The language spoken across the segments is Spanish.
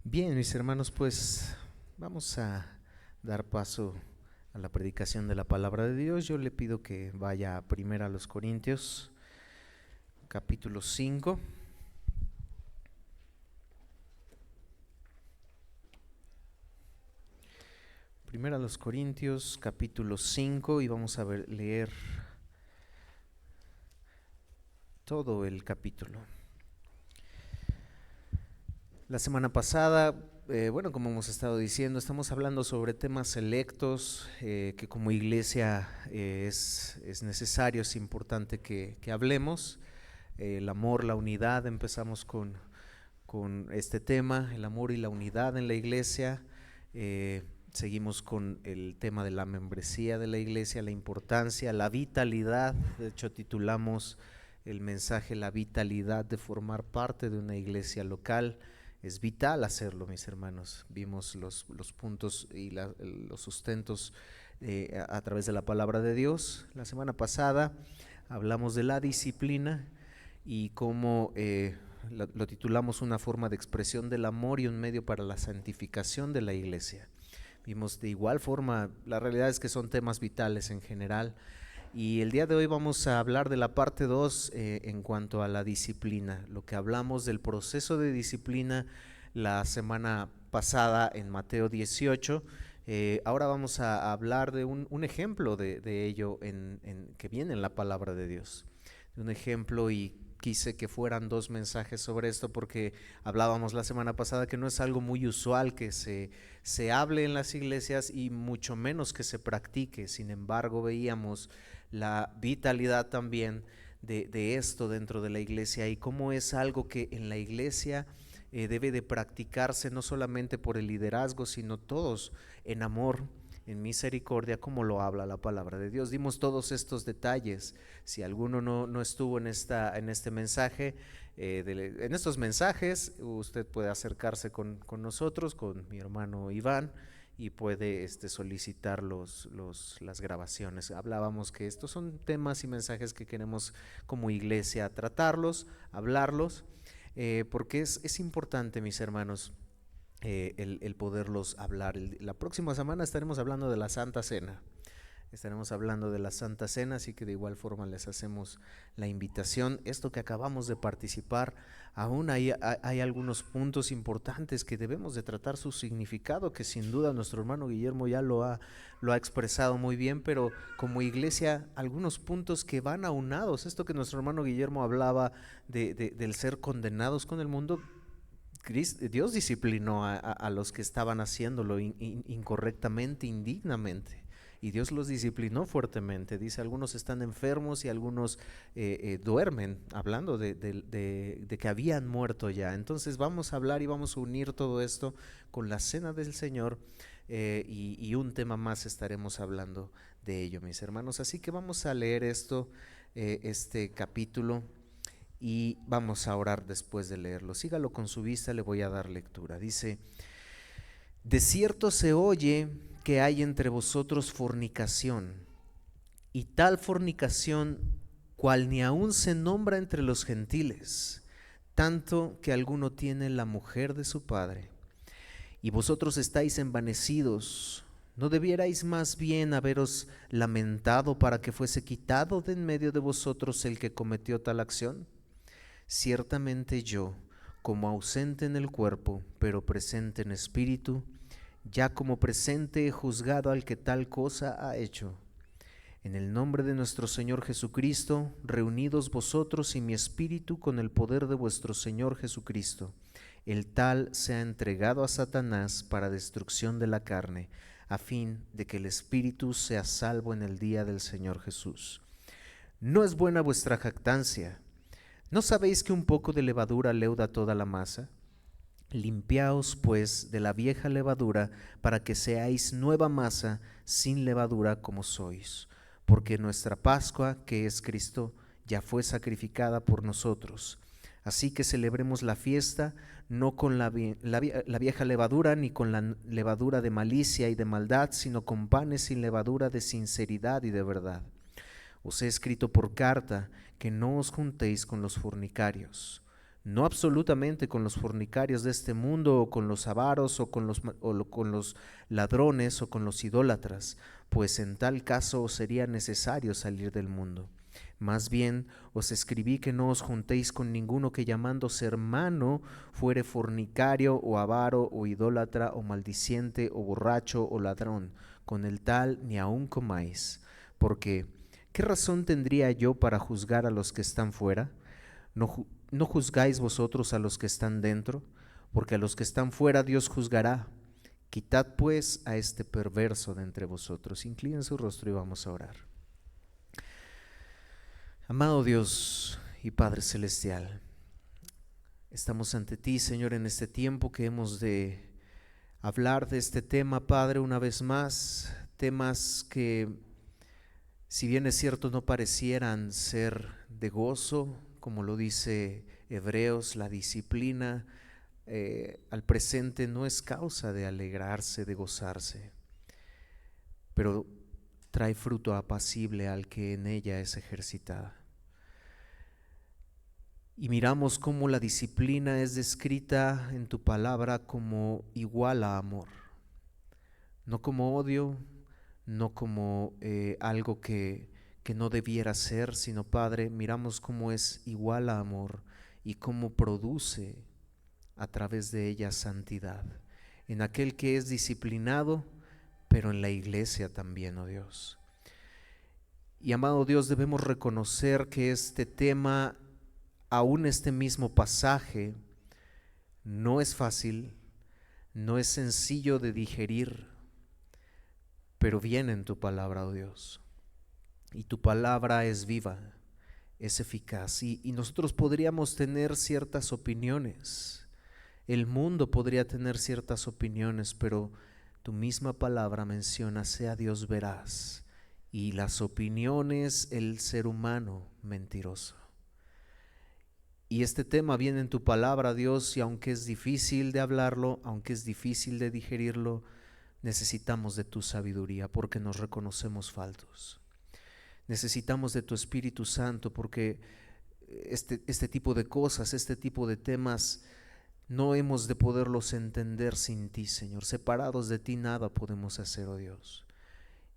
Bien, mis hermanos, pues vamos a dar paso a la predicación de la palabra de Dios. Yo le pido que vaya primero a los Corintios, capítulo 5. Primero a los Corintios, capítulo 5, y vamos a leer todo el capítulo. La semana pasada, como hemos estado diciendo, estamos hablando sobre temas selectos que como iglesia es necesario, es importante que hablemos. El amor, la unidad, empezamos con este tema, el amor y la unidad en la iglesia. Seguimos con el tema de la membresía de la iglesia, la importancia, la vitalidad. De hecho, titulamos el mensaje La vitalidad de formar parte de una iglesia local. Es vital hacerlo, mis hermanos. Vimos los puntos y los sustentos a través de la palabra de Dios. La semana pasada hablamos de la disciplina y cómo lo titulamos una forma de expresión del amor y un medio para la santificación de la iglesia. Vimos de igual forma, la realidad es que son temas vitales en general. Y el día de hoy vamos a hablar de la parte 2 en cuanto a la disciplina. Lo que hablamos del proceso de disciplina la semana pasada en Mateo 18. Ahora vamos a hablar de un ejemplo de ello que viene en la palabra de Dios. De un ejemplo, y quise que fueran dos mensajes sobre esto porque hablábamos la semana pasada que no es algo muy usual que se hable en las iglesias y mucho menos que se practique. Sin embargo, veíamos la vitalidad también de esto dentro de la iglesia y cómo es algo que en la iglesia debe de practicarse no solamente por el liderazgo, sino todos en amor, en misericordia, como lo habla la palabra de Dios. Dimos todos estos detalles. Si alguno no estuvo en este mensaje, en estos mensajes, usted puede acercarse con nosotros, con mi hermano Iván, y puede solicitar las grabaciones. Hablábamos que estos son temas y mensajes que queremos como iglesia tratarlos, hablarlos, porque es importante, mis hermanos, el poderlos hablar. La próxima semana estaremos hablando de la Santa Cena. Estaremos hablando de la Santa Cena, así que de igual forma les hacemos la invitación. Esto que acabamos de participar, aún hay algunos puntos importantes que debemos de tratar su significado, que sin duda nuestro hermano Guillermo ya lo ha expresado muy bien, pero como iglesia algunos puntos que van aunados. Esto que nuestro hermano Guillermo hablaba del ser condenados con el mundo. Dios disciplinó a los que estaban haciéndolo incorrectamente, indignamente. Y Dios los disciplinó fuertemente. Dice, algunos están enfermos y algunos duermen, hablando de que habían muerto ya. Entonces vamos a hablar y vamos a unir todo esto con la cena del Señor, y un tema más estaremos hablando de ello, mis hermanos. Así que vamos a leer este capítulo. Y vamos a orar después de leerlo. Sígalo con su vista, le voy a dar lectura. Dice: de cierto se oye que hay entre vosotros fornicación, y tal fornicación cual ni aun se nombra entre los gentiles, tanto que alguno tiene la mujer de su padre. Y vosotros estáis envanecidos. ¿No debierais más bien haberos lamentado para que fuese quitado de en medio de vosotros el que cometió tal acción? Ciertamente yo, como ausente en el cuerpo, pero presente en espíritu, ya como presente he juzgado al que tal cosa ha hecho. En el nombre de nuestro Señor Jesucristo, reunidos vosotros y mi espíritu con el poder de vuestro Señor Jesucristo, el tal se ha entregado a Satanás para destrucción de la carne, a fin de que el espíritu sea salvo en el día del Señor Jesús. No es buena vuestra jactancia. ¿No sabéis que un poco de levadura leuda toda la masa? Limpiaos pues de la vieja levadura, para que seáis nueva masa, sin levadura como sois. Porque nuestra Pascua, que es Cristo, ya fue sacrificada por nosotros. Así que celebremos la fiesta, no con la vieja levadura, ni con la levadura de malicia y de maldad, sino con panes sin levadura de sinceridad y de verdad. Os he escrito por carta que no os juntéis con los fornicarios. no absolutamente con los fornicarios de este mundo, o con los avaros, o con los ladrones, o con los idólatras, pues en tal caso os sería necesario salir del mundo. Más bien os escribí que no os juntéis con ninguno que llamándose hermano fuere fornicario, o avaro, o idólatra, o maldiciente, o borracho, o ladrón. Con el tal ni aun comáis. Porque, ¿qué razón tendría yo para juzgar a los que están fuera? ¿No juzgáis vosotros a los que están dentro? Porque a los que están fuera Dios juzgará. Quitad pues a este perverso de entre vosotros. Inclinen su rostro y vamos a orar. Amado Dios y Padre Celestial, estamos ante ti, Señor, en este tiempo que hemos de hablar de este tema, Padre, una vez más, temas que, si bien es cierto, no parecieran ser de gozo, como lo dice Hebreos, la disciplina al presente no es causa de alegrarse, de gozarse, pero trae fruto apacible al que en ella es ejercitada. Y miramos cómo la disciplina es descrita en tu palabra como igual a amor, no como odio, no como algo que no debiera ser, sino, Padre, miramos cómo es igual a amor y cómo produce a través de ella santidad en aquel que es disciplinado, pero en la iglesia también, oh Dios. Y amado Dios, debemos reconocer que este tema, aún este mismo pasaje, no es fácil, no es sencillo de digerir, pero viene en tu palabra, oh Dios. Y tu palabra es viva, es eficaz, y nosotros podríamos tener ciertas opiniones, el mundo podría tener ciertas opiniones, pero tu misma palabra menciona: sea Dios veraz, y las opiniones el ser humano mentiroso. Y este tema viene en tu palabra, Dios, y aunque es difícil de hablarlo, aunque es difícil de digerirlo, necesitamos de tu sabiduría porque nos reconocemos faltos. Necesitamos de tu Espíritu Santo porque este tipo de cosas, este tipo de temas, no hemos de poderlos entender sin ti, Señor. Separados de ti nada podemos hacer, oh Dios.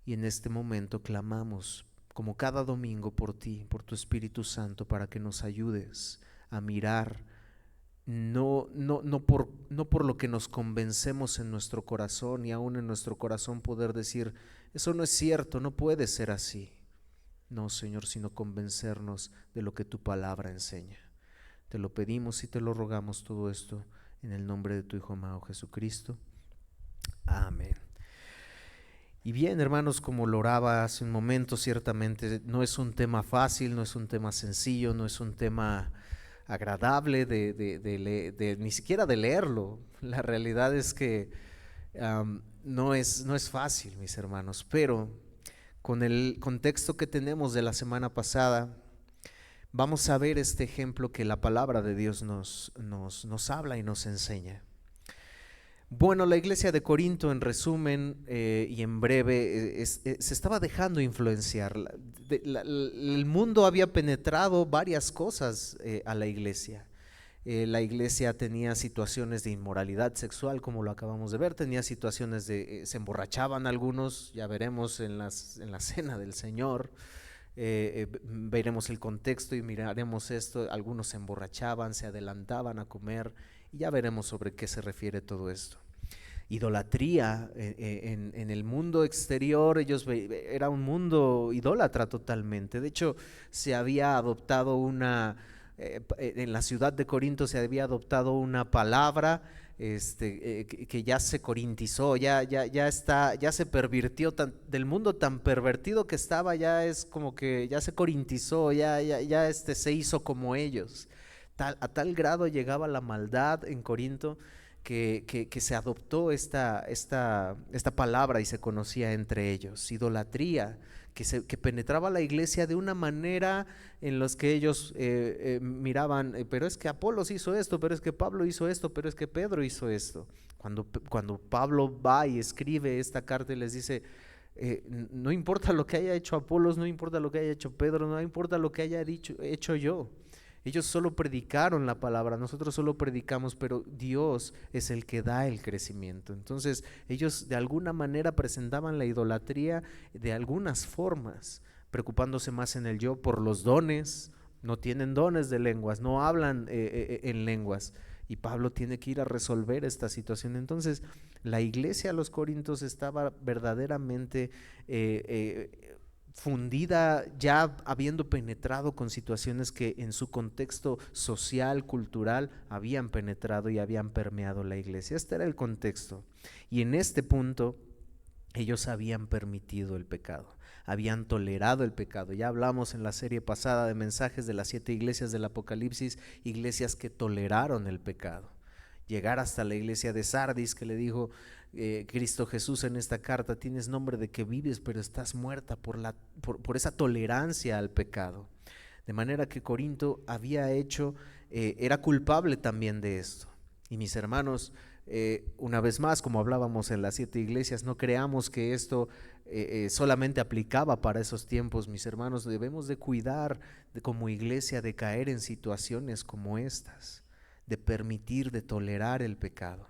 Y en este momento clamamos, como cada domingo, por ti, por tu Espíritu Santo, para que nos ayudes a mirar no por lo que nos convencemos en nuestro corazón, y aún en nuestro corazón poder decir: eso no es cierto, no puede ser así. No, Señor, sino convencernos de lo que tu palabra enseña. Te lo pedimos y te lo rogamos todo esto en el nombre de tu Hijo amado Jesucristo. Amén. Y bien, hermanos, como lo oraba hace un momento, ciertamente no es un tema fácil, no es un tema sencillo, no es un tema agradable ni siquiera de leerlo. La realidad es que no es fácil, mis hermanos, pero con el contexto que tenemos de la semana pasada, vamos a ver este ejemplo que la palabra de Dios nos habla y nos enseña. Bueno, la iglesia de Corinto, en resumen y en breve, se estaba dejando influenciar. El mundo había penetrado varias cosas a la iglesia. La iglesia tenía situaciones de inmoralidad sexual, como lo acabamos de ver, tenía situaciones se emborrachaban algunos, ya veremos en la cena del Señor. Veremos el contexto y miraremos esto. Algunos se emborrachaban, se adelantaban a comer, y ya veremos sobre qué se refiere todo esto. Idolatría en el mundo exterior, era un mundo idólatra totalmente. De hecho, se había adoptado en la ciudad de Corinto se había adoptado una palabra que ya se corintizó, ya se pervirtió, del mundo tan pervertido que estaba, ya es como que ya se corintizó, ya se hizo como ellos. A tal grado llegaba la maldad en Corinto que se adoptó esta palabra y se conocía entre ellos: idolatría, que penetraba la iglesia de una manera en los que ellos miraban, pero es que Apolos hizo esto, pero es que Pablo hizo esto, pero es que Pedro hizo esto. Cuando Pablo va y escribe esta carta y les dice: no importa lo que haya hecho Apolos, no importa lo que haya hecho Pedro, no importa lo que haya hecho yo. Ellos solo predicaron la palabra, nosotros solo predicamos, pero Dios es el que da el crecimiento. Entonces ellos de alguna manera presentaban la idolatría de algunas formas, preocupándose más en el yo por los dones. No tienen dones de lenguas, no hablan en lenguas. Y Pablo tiene que ir a resolver esta situación. Entonces la iglesia a los Corintios estaba verdaderamente fundida, ya habiendo penetrado con situaciones que en su contexto social, cultural, habían penetrado y habían permeado la iglesia. Este era el contexto. Y en este punto ellos habían permitido el pecado, habían tolerado el pecado. Ya hablamos en la serie pasada de mensajes de las 7 iglesias del Apocalipsis, iglesias que toleraron el pecado. Llegar hasta la iglesia de Sardis, que le dijo Cristo Jesús en esta carta: tienes nombre de que vives, pero estás muerta por esa tolerancia al pecado. De manera que Corinto había hecho, era culpable también de esto. Y mis hermanos, una vez más, como hablábamos en las 7 iglesias, no creamos que esto solamente aplicaba para esos tiempos. Mis hermanos, debemos de cuidar como iglesia de caer en situaciones como estas, de permitir, de tolerar el pecado.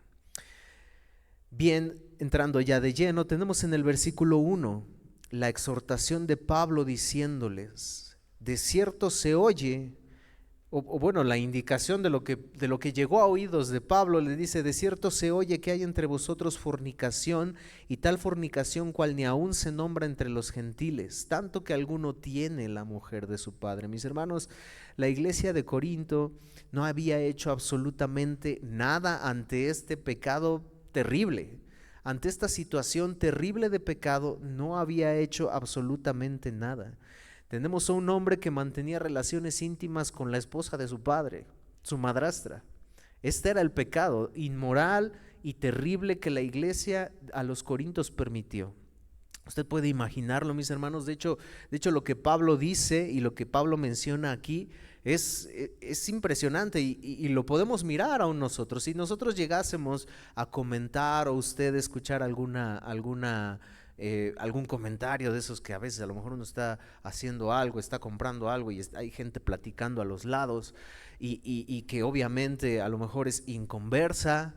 Bien, entrando ya de lleno, tenemos en el versículo 1 la exhortación de Pablo diciéndoles: de cierto se oye, o bueno, la indicación de lo que llegó a oídos de Pablo. Le dice: de cierto se oye que hay entre vosotros fornicación, y tal fornicación cual ni aún se nombra entre los gentiles, tanto que alguno tiene la mujer de su padre. Mis hermanos, la iglesia de Corinto no había hecho absolutamente nada ante este pecado terrible. Ante esta situación terrible de pecado no había hecho absolutamente nada. Tenemos a un hombre que mantenía relaciones íntimas con la esposa de su padre, su madrastra. Este era el pecado inmoral y terrible que la iglesia a los Corintios permitió. Usted puede imaginarlo, mis hermanos. De hecho, lo que Pablo dice y lo que Pablo menciona aquí es impresionante, y lo podemos mirar aún nosotros. Si nosotros llegásemos a comentar, o usted escuchar algún comentario de esos que a veces a lo mejor uno está haciendo algo, está comprando algo, y hay gente platicando a los lados, y que obviamente a lo mejor es inconversa,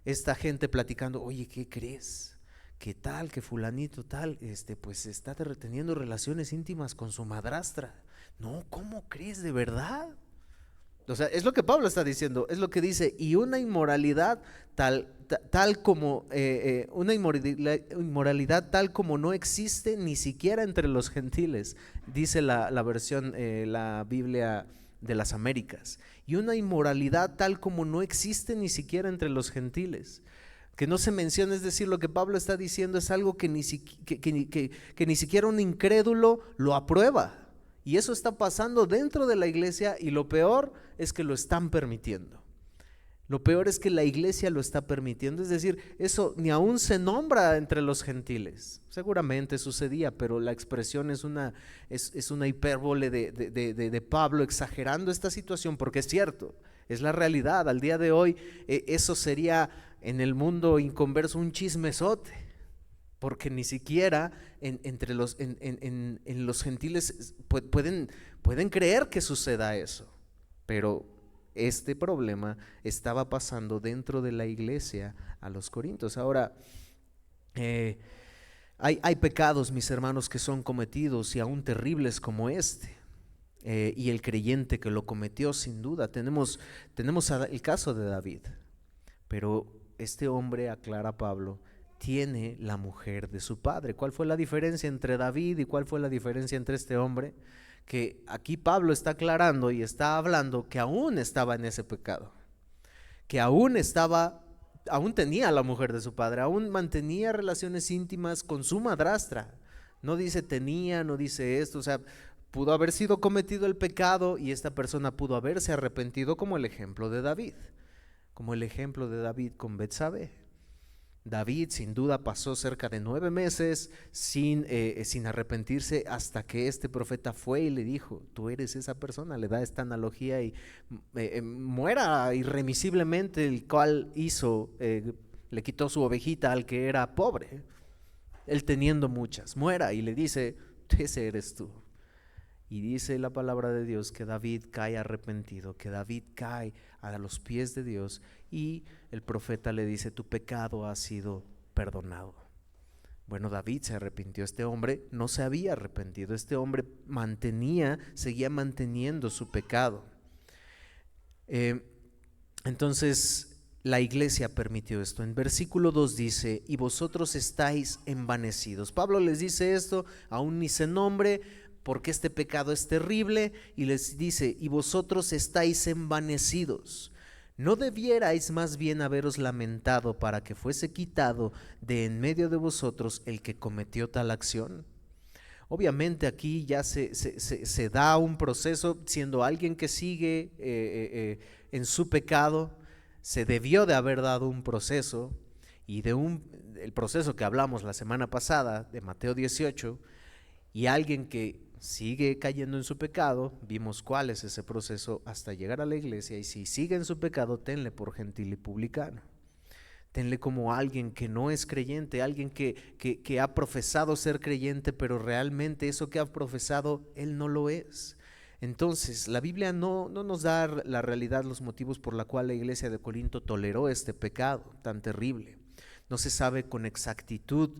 esta gente platicando: oye, ¿qué crees? ¿Qué tal que fulanito tal, pues está teniendo relaciones íntimas con su madrastra? No, ¿cómo crees? ¿De verdad? O sea, es lo que Pablo está diciendo, es lo que dice: y una inmoralidad tal como inmoralidad tal como no existe ni siquiera entre los gentiles, dice la versión, la Biblia de las Américas. Y una inmoralidad tal como no existe ni siquiera entre los gentiles. Que no se menciona, es decir, lo que Pablo está diciendo es algo que ni siquiera un incrédulo lo aprueba. Y eso está pasando dentro de la iglesia, y lo peor es que lo están permitiendo. Lo peor es que la iglesia lo está permitiendo, es decir, eso ni aún se nombra entre los gentiles. Seguramente sucedía, pero la expresión es una hipérbole de Pablo exagerando esta situación, porque es cierto, es la realidad. Al día de hoy eso sería en el mundo inconverso un chismesote, porque ni siquiera entre los gentiles pueden creer que suceda eso. Pero este problema estaba pasando dentro de la iglesia a los Corintios. Ahora, hay pecados, mis hermanos, que son cometidos y aún terribles como este. Y el creyente que lo cometió, sin duda. Tenemos el caso de David. Pero este hombre, aclara Pablo, tiene la mujer de su padre. ¿Cuál fue la diferencia entre David y cuál fue la diferencia entre este hombre? Que aquí Pablo está aclarando y está hablando que aún estaba en ese pecado, que aún tenía la mujer de su padre, aún mantenía relaciones íntimas con su madrastra. No dice tenía, no dice esto, o sea, pudo haber sido cometido el pecado y esta persona pudo haberse arrepentido, como el ejemplo de David, con Betsabé. David sin duda pasó cerca de 9 meses sin arrepentirse, hasta que este profeta fue y le dijo: tú eres esa persona. Le da esta analogía y muera irremisiblemente el cual le quitó su ovejita al que era pobre, él teniendo muchas, muera, y le dice: ese eres tú. Y dice la palabra de Dios que David cae arrepentido, que David cae a los pies de Dios y el profeta le dice: tu pecado ha sido perdonado. Bueno, David se arrepintió, este hombre no se había arrepentido, este hombre seguía manteniendo su pecado. Entonces la iglesia permitió esto. En versículo 2 dice: y vosotros estáis envanecidos. Pablo les dice esto, aún ni se nombre, porque este pecado es terrible, y les dice: y vosotros estáis envanecidos. ¿No debierais más bien haberos lamentado para que fuese quitado de en medio de vosotros el que cometió tal acción? Obviamente aquí ya se da un proceso, siendo alguien que sigue en su pecado, se debió de haber dado un proceso, y el proceso que hablamos la semana pasada de Mateo 18, y alguien que sigue cayendo en su pecado, vimos cuál es ese proceso hasta llegar a la iglesia. Y si sigue en su pecado, tenle por gentil y publicano, tenle como alguien que no es creyente, alguien que ha profesado ser creyente, pero realmente eso que ha profesado él no lo es. Entonces la Biblia no nos da la realidad, los motivos por la cual la iglesia de Corinto toleró este pecado tan terrible. No se sabe con exactitud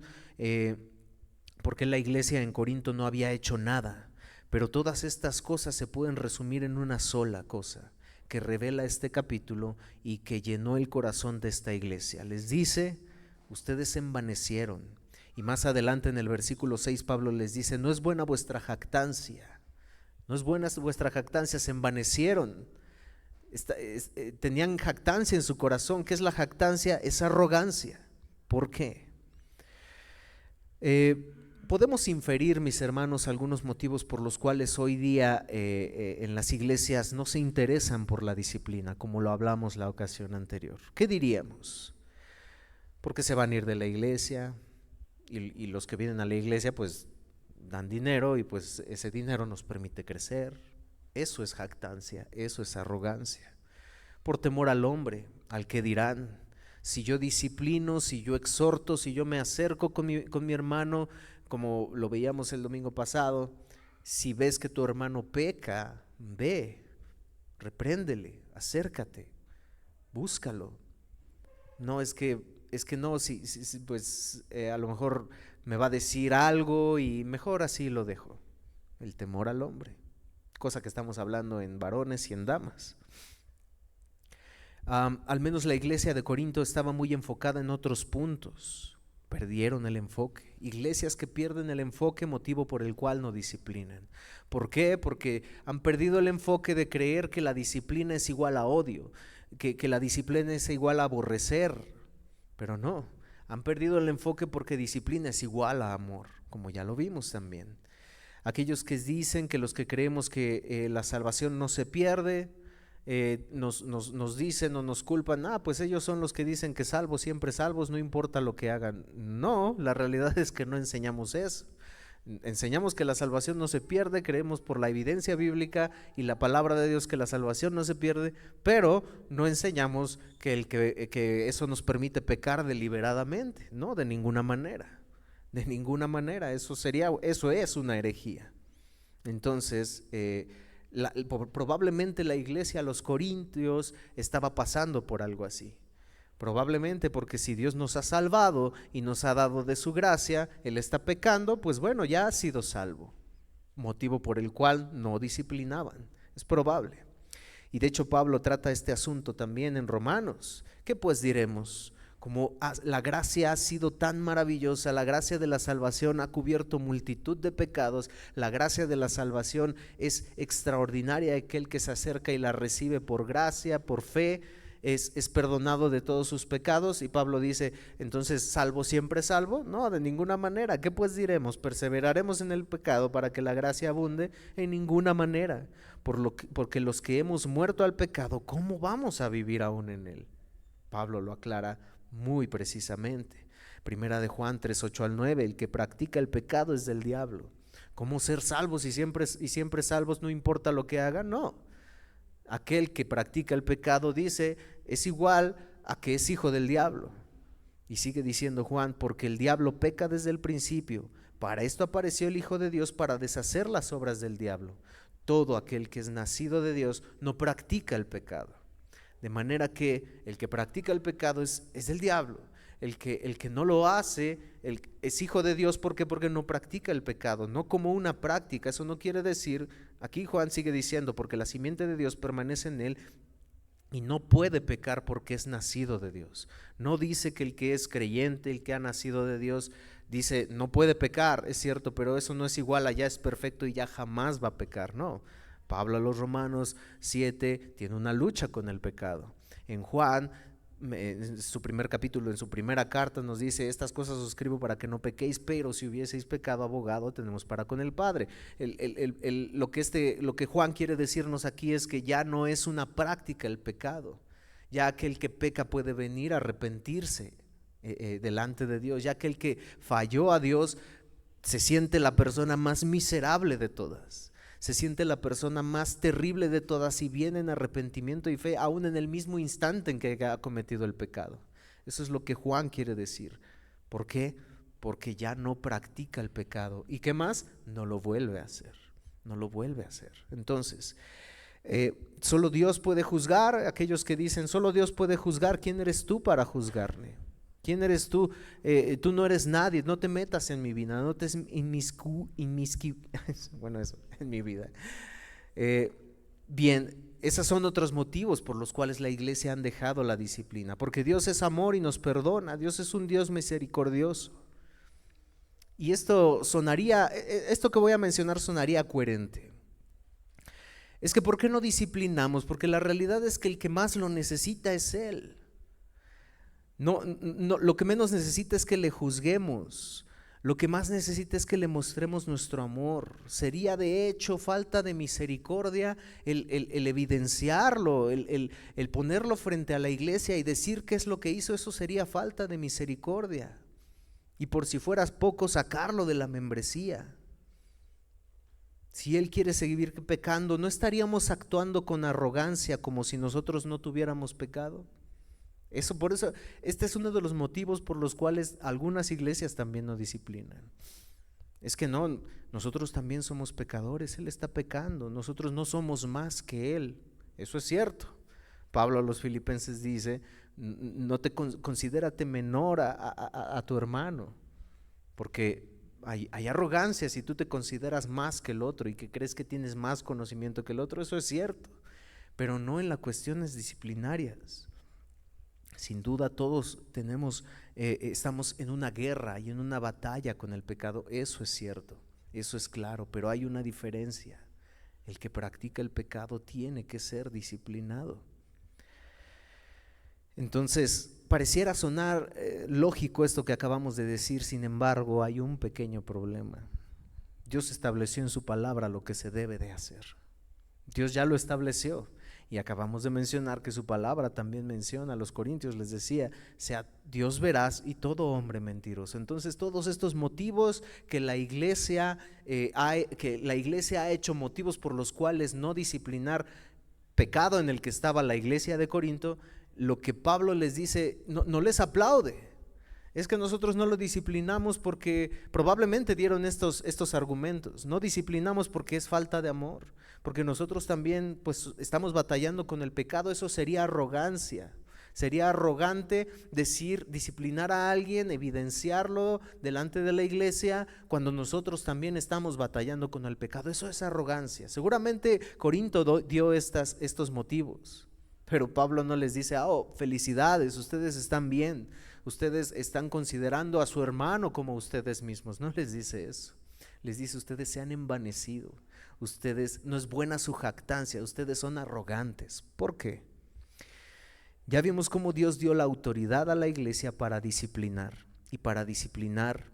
por qué la iglesia en Corinto no había hecho nada, pero todas estas cosas se pueden resumir en una sola cosa que revela este capítulo y que llenó el corazón de esta iglesia. Les dice: ustedes se envanecieron. Y más adelante en el versículo 6 Pablo les dice: no es buena vuestra jactancia, no es buena vuestra jactancia, se envanecieron. Tenían jactancia en su corazón. ¿Qué es la jactancia? Es arrogancia. ¿Por qué? Podemos inferir, mis hermanos, algunos motivos por los cuales hoy día en las iglesias no se interesan por la disciplina, como lo hablamos la ocasión anterior. ¿Qué diríamos? Porque se van a ir de la iglesia, y los que vienen a la iglesia pues dan dinero, y pues ese dinero nos permite crecer. Eso es jactancia, eso es arrogancia. Por temor al hombre, al que dirán. Si yo disciplino, si yo exhorto, si yo me acerco con mi hermano, como lo veíamos el domingo pasado, si ves que tu hermano peca, ve, repréndele, acércate, búscalo. No es que no, pues a lo mejor me va a decir algo y mejor así lo dejo. El temor al hombre, cosa que estamos hablando en varones y en damas. Al menos la iglesia de Corinto estaba muy enfocada en otros puntos. Perdieron el enfoque. Iglesias que pierden el enfoque, motivo por el cual no disciplinan. ¿Por qué? Porque han perdido el enfoque de creer que la disciplina es igual a odio, que la disciplina es igual a aborrecer. Pero no, han perdido el enfoque porque disciplina es igual a amor, como ya lo vimos también. Aquellos que dicen, que los que creemos que la salvación no se pierde, nos dicen o nos culpan: pues ellos son los que dicen que salvos, siempre salvos, no importa lo que hagan. No, la realidad es que no enseñamos eso. Enseñamos que la salvación no se pierde, creemos por la evidencia bíblica y la palabra de Dios que la salvación no se pierde, pero no enseñamos que eso nos permite pecar deliberadamente. No, de ninguna manera, eso es una herejía. Entonces probablemente la iglesia, los corintios, estaba pasando por algo así. Probablemente porque si Dios nos ha salvado y nos ha dado de su gracia, él está pecando, pues bueno, ya ha sido salvo. Motivo por el cual no disciplinaban. Es probable. Y de hecho Pablo trata este asunto también en Romanos. ¿Qué pues diremos? Como la gracia ha sido tan maravillosa, la gracia de la salvación ha cubierto multitud de pecados, la gracia de la salvación es extraordinaria. Aquel que se acerca y la recibe por gracia, por fe, es perdonado de todos sus pecados. Y Pablo dice: entonces, ¿salvo siempre salvo? No, de ninguna manera. ¿Qué pues diremos? ¿Perseveraremos en el pecado para que la gracia abunde? En ninguna manera. Porque los que hemos muerto al pecado, ¿cómo vamos a vivir aún en él? Pablo lo aclara muy precisamente. Primera de Juan 3:8-9: el que practica el pecado es del diablo. ¿Cómo ser salvos y siempre salvos no importa lo que hagan? No. Aquel que practica el pecado, dice, es igual a que es hijo del diablo. Y sigue diciendo Juan: porque el diablo peca desde el principio. Para esto apareció el Hijo de Dios, para deshacer las obras del diablo. Todo aquel que es nacido de Dios no practica el pecado. De manera que el que practica el pecado es del diablo. El que no lo hace es hijo de Dios. ¿Por qué? Porque no practica el pecado, no como una práctica. Eso no quiere decir, aquí Juan sigue diciendo, porque la simiente de Dios permanece en él y no puede pecar porque es nacido de Dios. No dice que el que es creyente, el que ha nacido de Dios, dice no puede pecar, es cierto, pero eso no es igual a ya es perfecto y ya jamás va a pecar, no. Pablo a los Romanos 7 tiene una lucha con el pecado. En Juan, en su primer capítulo, en su primera carta nos dice: estas cosas os escribo para que no pequéis, pero si hubieseis pecado, abogado tenemos para con el Padre. Lo que Juan quiere decirnos aquí es que ya no es una práctica el pecado, ya que el que peca puede venir a arrepentirse delante de Dios, ya que el que falló a Dios se siente la persona más miserable de todas. Se siente la persona más terrible de todas y viene en arrepentimiento y fe aún en el mismo instante en que ha cometido el pecado. Eso es lo que Juan quiere decir. ¿Por qué? Porque ya no practica el pecado. ¿Y qué más? No lo vuelve a hacer. No lo vuelve a hacer. Entonces, solo Dios puede juzgar. Aquellos que dicen solo Dios puede juzgar, ¿quién eres tú para juzgarme? ¿Quién eres tú? Tú no eres nadie, no te metas en mi vida, no te bueno, eso, en mi vida. Bien, esos son otros motivos por los cuales la iglesia han dejado la disciplina, porque Dios es amor y nos perdona, Dios es un Dios misericordioso. Y esto que voy a mencionar sonaría coherente. Es que ¿por qué no disciplinamos? Porque la realidad es que el que más lo necesita es Él. No, lo que menos necesita es que le juzguemos. Lo que más necesita es que le mostremos nuestro amor. Sería de hecho falta de misericordia el evidenciarlo, el ponerlo frente a la iglesia y decir qué es lo que hizo. Eso sería falta de misericordia. Y por si fueras poco, sacarlo de la membresía. Si él quiere seguir pecando, ¿no estaríamos actuando con arrogancia como si nosotros no tuviéramos pecado? Por eso, este es uno de los motivos por los cuales algunas iglesias también no disciplinan. Es que no, nosotros también somos pecadores, Él está pecando, nosotros no somos más que Él. Eso es cierto. Pablo a los Filipenses dice: no te considérate menor a tu hermano, porque hay arrogancia si tú te consideras más que el otro y que crees que tienes más conocimiento que el otro. Eso es cierto, pero no en las cuestiones disciplinarias. Sin duda todos estamos en una guerra y en una batalla con el pecado, eso es cierto, eso es claro, pero hay una diferencia. El que practica el pecado tiene que ser disciplinado. Entonces, pareciera sonar lógico esto que acabamos de decir, sin embargo, hay un pequeño problema. Dios estableció en su palabra lo que se debe de hacer. Dios ya lo estableció. Y acabamos de mencionar que su palabra también menciona a los corintios, les decía: sea Dios veraz y todo hombre mentiroso. Entonces todos estos motivos que la iglesia ha hecho motivos por los cuales no disciplinar, pecado en el que estaba la iglesia de Corinto, lo que Pablo les dice no les aplaude. Es que nosotros no lo disciplinamos porque probablemente dieron estos argumentos. No disciplinamos porque es falta de amor, porque nosotros también pues estamos batallando con el pecado. Eso sería arrogancia. Sería arrogante decir, disciplinar a alguien, evidenciarlo delante de la iglesia cuando nosotros también estamos batallando con el pecado. Eso es arrogancia. Seguramente Corinto dio estos motivos, pero Pablo no les dice: felicidades, ustedes están bien, ustedes están considerando a su hermano como ustedes mismos. No les dice eso. Les dice: ustedes se han envanecido, no es buena su jactancia, ustedes son arrogantes. ¿Por qué? Ya vimos cómo Dios dio la autoridad a la iglesia para disciplinar, y para disciplinar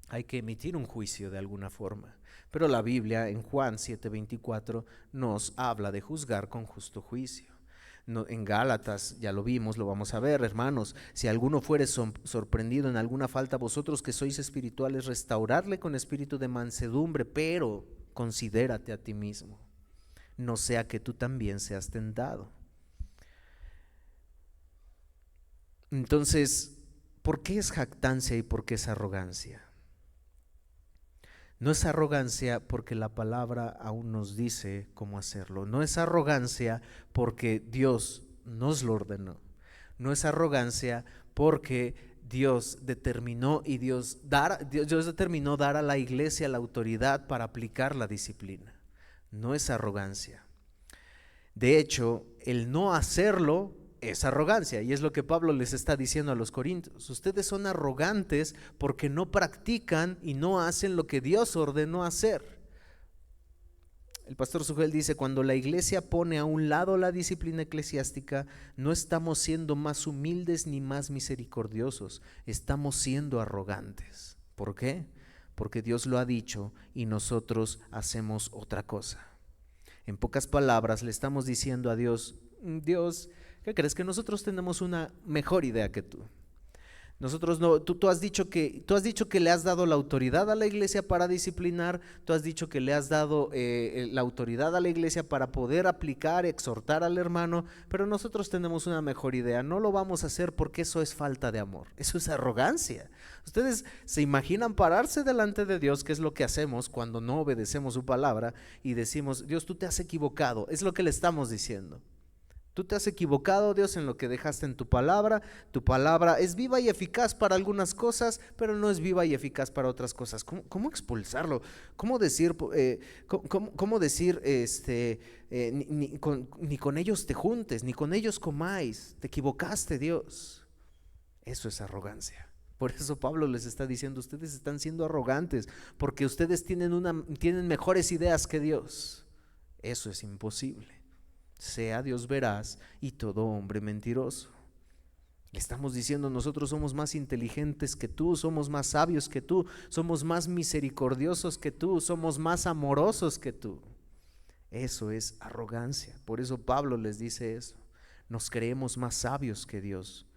hay que emitir un juicio de alguna forma. Pero la Biblia en Juan 7:24 nos habla de juzgar con justo juicio. No, en Gálatas ya lo vimos, lo vamos a ver, hermanos: si alguno fuere sorprendido en alguna falta, vosotros que sois espirituales, restaurarle con espíritu de mansedumbre, pero considérate a ti mismo, no sea que tú también seas tentado. Entonces, ¿por qué es jactancia y por qué es arrogancia? No es arrogancia porque la palabra aún nos dice cómo hacerlo. No es arrogancia porque Dios nos lo ordenó. No es arrogancia porque Dios determinó y Dios determinó dar a la iglesia la autoridad para aplicar la disciplina. No es arrogancia. De hecho, el no hacerlo es arrogancia, y es lo que Pablo les está diciendo a los corintios. Ustedes son arrogantes porque no practican y no hacen lo que Dios ordenó hacer. El pastor Sugel dice: cuando la iglesia pone a un lado la disciplina eclesiástica, no estamos siendo más humildes ni más misericordiosos, estamos siendo arrogantes. ¿Por qué? Porque Dios lo ha dicho y nosotros hacemos otra cosa. En pocas palabras, le estamos diciendo a Dios: Dios, ¿qué crees? Que nosotros tenemos una mejor idea que tú. Nosotros no, tú has dicho que le has dado la autoridad a la iglesia para disciplinar, tú has dicho que le has dado la autoridad a la iglesia para poder aplicar, exhortar al hermano, pero nosotros tenemos una mejor idea. No lo vamos a hacer porque eso es falta de amor, eso es arrogancia. Ustedes se imaginan pararse delante de Dios, que es lo que hacemos cuando no obedecemos su palabra, y decimos: Dios, tú te has equivocado. Es lo que le estamos diciendo. Tú te has equivocado, Dios, en lo que dejaste en tu palabra. Tu palabra es viva y eficaz para algunas cosas, pero no es viva y eficaz para otras cosas. ¿Cómo expulsarlo? ¿Cómo decir, ni con ellos te juntes, ni con ellos comáis? Te equivocaste, Dios. Eso es arrogancia. Por eso Pablo les está diciendo: ustedes están siendo arrogantes porque ustedes tienen mejores ideas que Dios. Eso es imposible. Sea Dios veraz y todo hombre mentiroso. Le estamos diciendo: nosotros somos más inteligentes que tú, somos más sabios que tú, somos más misericordiosos que tú, somos más amorosos que tú. Eso es arrogancia. Por eso Pablo les dice eso. Nos creemos más sabios que Dios.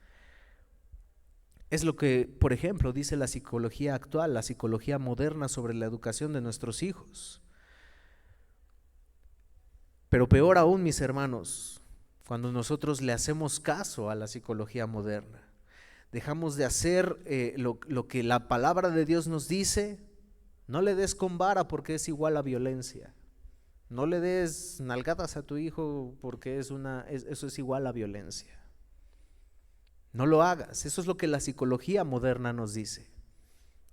Es lo que, por ejemplo, dice la psicología actual, la psicología moderna sobre la educación de nuestros hijos. Pero peor aún, mis hermanos, cuando nosotros le hacemos caso a la psicología moderna, dejamos de hacer lo que la palabra de Dios nos dice. No le des con vara porque es igual a violencia. No le des nalgadas a tu hijo porque eso es igual a violencia. No lo hagas. Eso es lo que la psicología moderna nos dice.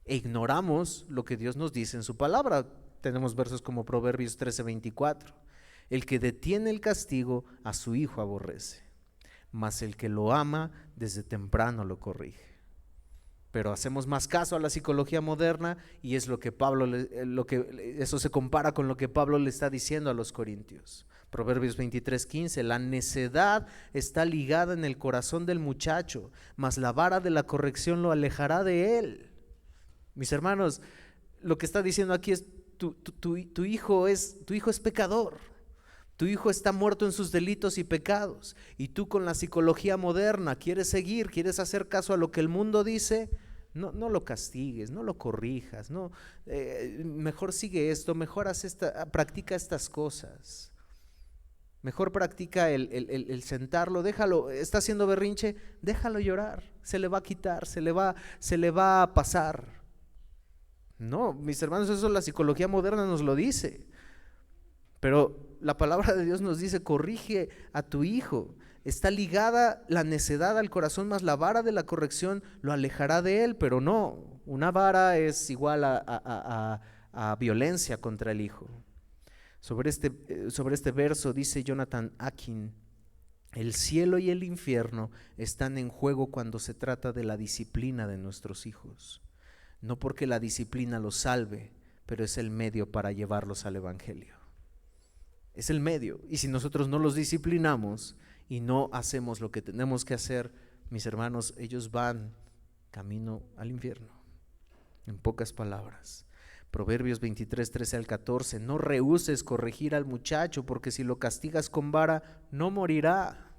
E ignoramos lo que Dios nos dice en su palabra. Tenemos versos como Proverbios 13:24. El que detiene el castigo a su hijo aborrece, mas el que lo ama desde temprano lo corrige. Pero hacemos más caso a la psicología moderna, y es lo que eso se compara con lo que Pablo le está diciendo a los corintios. Proverbios 23:15: la necedad está ligada en el corazón del muchacho, mas la vara de la corrección lo alejará de él. Mis hermanos, lo que está diciendo aquí es: tu hijo es pecador. Tu hijo está muerto en sus delitos y pecados, y tú, con la psicología moderna, quieres hacer caso a lo que el mundo dice. No lo castigues, no lo corrijas, mejor sigue esto, mejor practica estas cosas. Mejor practica el sentarlo, déjalo, está haciendo berrinche, déjalo llorar, se le va a quitar, se le va a pasar. No, mis hermanos, eso la psicología moderna nos lo dice. Pero la palabra de Dios nos dice: corrige a tu hijo. Está ligada la necedad al corazón, mas la vara de la corrección lo alejará de él. Pero no, una vara es igual a violencia contra el hijo. Sobre este verso dice Jonathan Akin: el cielo y el infierno están en juego cuando se trata de la disciplina de nuestros hijos. No porque la disciplina los salve, pero es el medio para llevarlos al evangelio. Es el medio. Y si nosotros no los disciplinamos y no hacemos lo que tenemos que hacer, mis hermanos, ellos van camino al infierno. En pocas palabras. Proverbios 23:13-14: no rehúses corregir al muchacho, porque si lo castigas con vara, no morirá.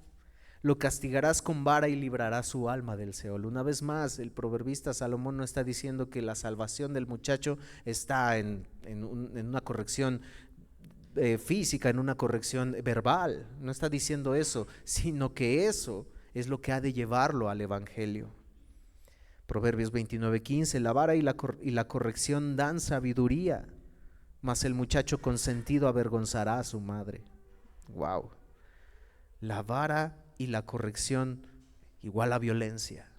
Lo castigarás con vara y librarás su alma del Seol. Una vez más, el proverbista Salomón no está diciendo que la salvación del muchacho está en una corrección física, en una corrección verbal. No está diciendo eso, sino que eso es lo que ha de llevarlo al evangelio. Proverbios 29:15, la vara y la corrección dan sabiduría, mas el muchacho consentido avergonzará a su madre. Wow. La vara y la corrección igual a violencia.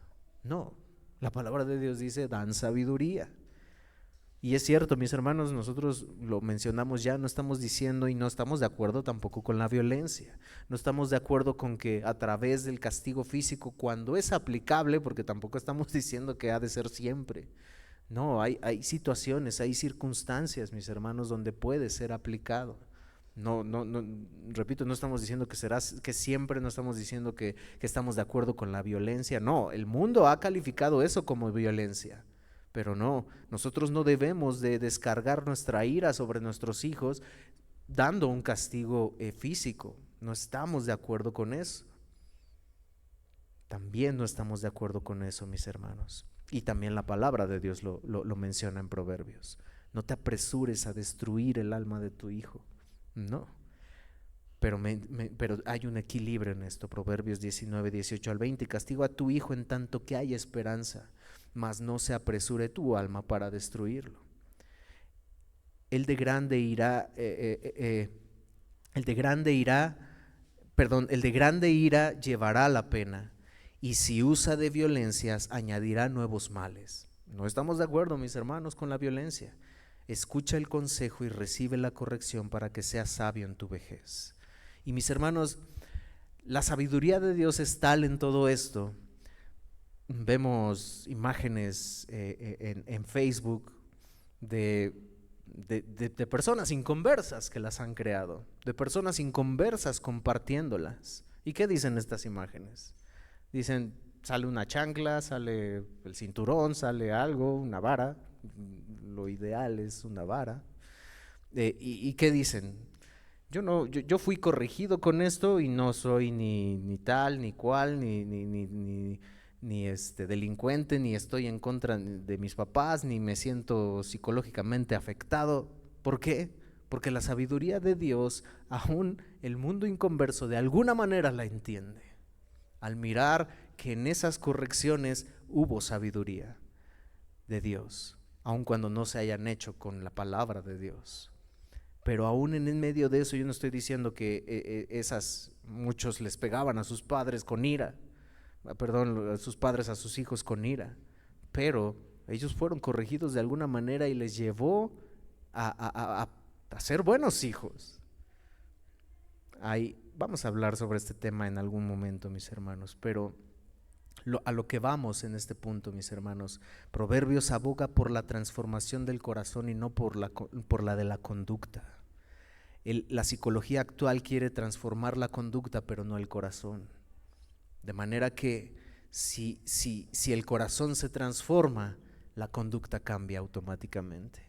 No, la palabra de Dios dice dan sabiduría. Y es cierto, mis hermanos, nosotros lo mencionamos ya, no estamos diciendo y no estamos de acuerdo tampoco con la violencia. No estamos de acuerdo con que a través del castigo físico, cuando es aplicable, porque tampoco estamos diciendo que ha de ser siempre. No, hay situaciones, hay circunstancias, mis hermanos, donde puede ser aplicado. No, repito, no estamos diciendo que siempre, no estamos diciendo que estamos de acuerdo con la violencia. No, el mundo ha calificado eso como violencia. Pero no, nosotros no debemos de descargar nuestra ira sobre nuestros hijos dando un castigo físico. No estamos de acuerdo con eso. También no estamos de acuerdo con eso, mis hermanos. Y también la palabra de Dios lo menciona en Proverbios. No te apresures a destruir el alma de tu hijo. No. Pero hay un equilibrio en esto. Proverbios 19:18-20. Castigo a tu hijo en tanto que hay esperanza, mas no se apresure tu alma para destruirlo. El de grande ira llevará la pena, y si usa de violencias añadirá nuevos males. No estamos de acuerdo, mis hermanos, con la violencia. Escucha el consejo y recibe la corrección para que seas sabio en tu vejez. Y mis hermanos, la sabiduría de Dios es tal en todo esto. Vemos imágenes en Facebook de personas inconversas que las han creado, de personas inconversas compartiéndolas. ¿Y qué dicen estas imágenes? Dicen, sale una chancla, sale el cinturón, sale algo, una vara. Lo ideal es una vara. ¿Y qué dicen? Yo fui corregido con esto y no soy ni tal, ni cual, ni delincuente, ni estoy en contra de mis papás, ni me siento psicológicamente afectado. ¿Por qué? Porque la sabiduría de Dios, aún el mundo inconverso de alguna manera la entiende, al mirar que en esas correcciones hubo sabiduría de Dios, aun cuando no se hayan hecho con la palabra de Dios. Pero aún en medio de eso, yo no estoy diciendo que muchos les pegaban a sus padres con ira, a sus padres a sus hijos con ira, pero ellos fueron corregidos de alguna manera y les llevó a ser buenos hijos. Vamos a hablar sobre este tema en algún momento, mis hermanos, pero a lo que vamos en este punto, mis hermanos, Proverbios aboga por la transformación del corazón y no por la de la conducta. La psicología actual quiere transformar la conducta, pero no el corazón. De manera que si el corazón se transforma, la conducta cambia automáticamente.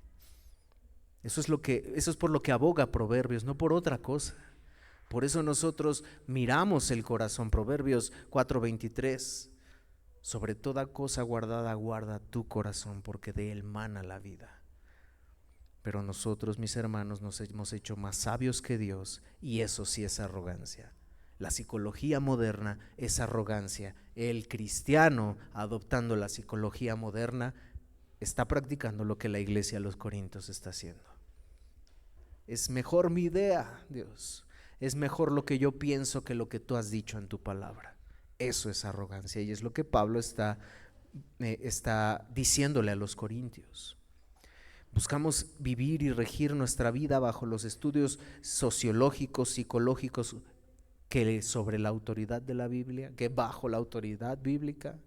Eso es por lo que aboga Proverbios, no por otra cosa. Por eso nosotros miramos el corazón. Proverbios 4:23. Sobre toda cosa guardada, guarda tu corazón, porque de él mana la vida. Pero nosotros, mis hermanos, nos hemos hecho más sabios que Dios, y eso sí es arrogancia. La psicología moderna es arrogancia. El cristiano, adoptando la psicología moderna, está practicando lo que la iglesia de los Corintios está haciendo. Es mejor mi idea, Dios. Es mejor lo que yo pienso que lo que tú has dicho en tu palabra. Eso es arrogancia, y es lo que Pablo está diciéndole a los corintios. Buscamos vivir y regir nuestra vida bajo los estudios sociológicos, psicológicos, que sobre la autoridad de la Biblia, que bajo la autoridad bíblica.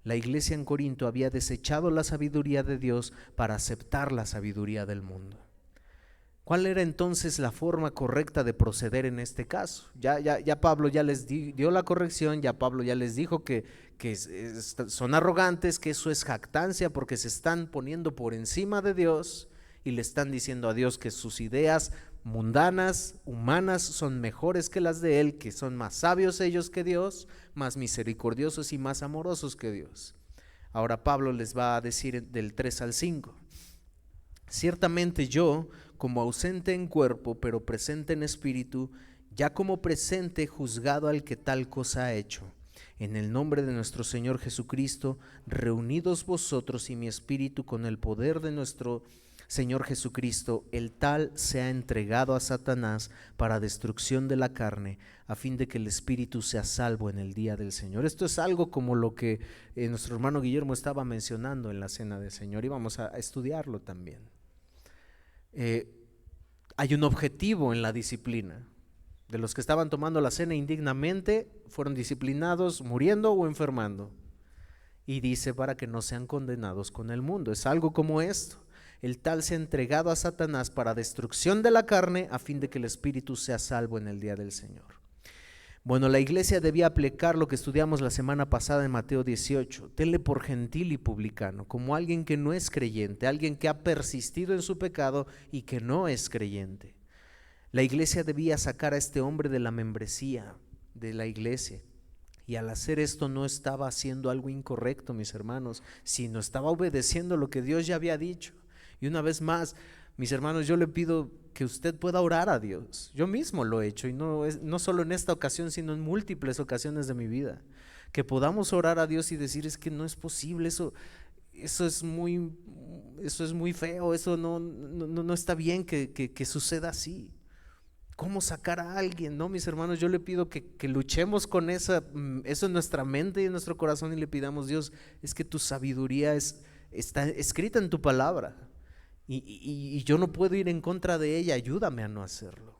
La iglesia en Corinto había desechado la sabiduría de Dios para aceptar la sabiduría del mundo. ¿Cuál era entonces la forma correcta de proceder en este caso? Ya Pablo ya les dio la corrección, ya Pablo ya les dijo que son arrogantes, que eso es jactancia porque se están poniendo por encima de Dios y le están diciendo a Dios que sus ideas mundanas, humanas, son mejores que las de Él, que son más sabios ellos que Dios, más misericordiosos y más amorosos que Dios. Ahora Pablo les va a decir del 3 al 5. Ciertamente yo, como ausente en cuerpo, pero presente en espíritu, ya como presente juzgado al que tal cosa ha hecho. En el nombre de nuestro Señor Jesucristo, reunidos vosotros y mi espíritu con el poder de nuestro Señor Jesucristo, el tal sea entregado a Satanás para destrucción de la carne, a fin de que el espíritu sea salvo en el día del Señor. Esto es algo como lo que nuestro hermano Guillermo estaba mencionando en la cena del Señor, y vamos a estudiarlo también. Hay un objetivo en la disciplina. De los que estaban tomando la cena indignamente, fueron disciplinados muriendo o enfermando. Y dice, para que no sean condenados con el mundo. Es algo como esto. El tal se ha entregado a Satanás para destrucción de la carne, a fin de que el espíritu sea salvo en el día del Señor. Bueno, la iglesia debía aplicar lo que estudiamos la semana pasada en Mateo 18. Tenle por gentil y publicano, como alguien que no es creyente, alguien que ha persistido en su pecado y que no es creyente. La iglesia debía sacar a este hombre de la membresía de la iglesia. Y al hacer esto no estaba haciendo algo incorrecto, mis hermanos, sino estaba obedeciendo lo que Dios ya había dicho. Y una vez más, mis hermanos, yo le pido que usted pueda orar a Dios. Yo mismo lo he hecho, y no solo en esta ocasión, sino en múltiples ocasiones de mi vida. Que podamos orar a Dios y decir, es que no es posible, eso es muy feo, eso no está bien que suceda así. ¿Cómo sacar a alguien? No, mis hermanos, yo le pido que luchemos con eso en nuestra mente y en nuestro corazón, y le pidamos, Dios, es que tu sabiduría está escrita en tu palabra, y yo no puedo ir en contra de ella, ayúdame a no hacerlo.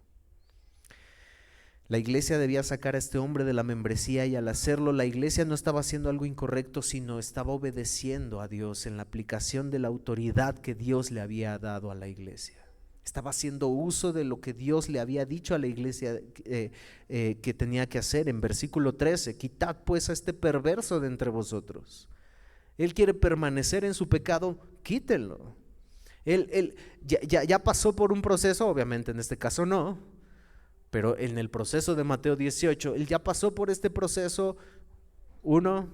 La iglesia debía sacar a este hombre de la membresía, y al hacerlo la iglesia no estaba haciendo algo incorrecto, sino estaba obedeciendo a Dios en la aplicación de la autoridad que Dios le había dado a la iglesia. Estaba haciendo uso de lo que Dios le había dicho a la iglesia que tenía que hacer. En versículo 13, quitad pues a este perverso de entre vosotros. Él quiere permanecer en su pecado, quítenlo. Él ya pasó por un proceso, obviamente en este caso no, pero en el proceso de Mateo 18, él ya pasó por este proceso, uno,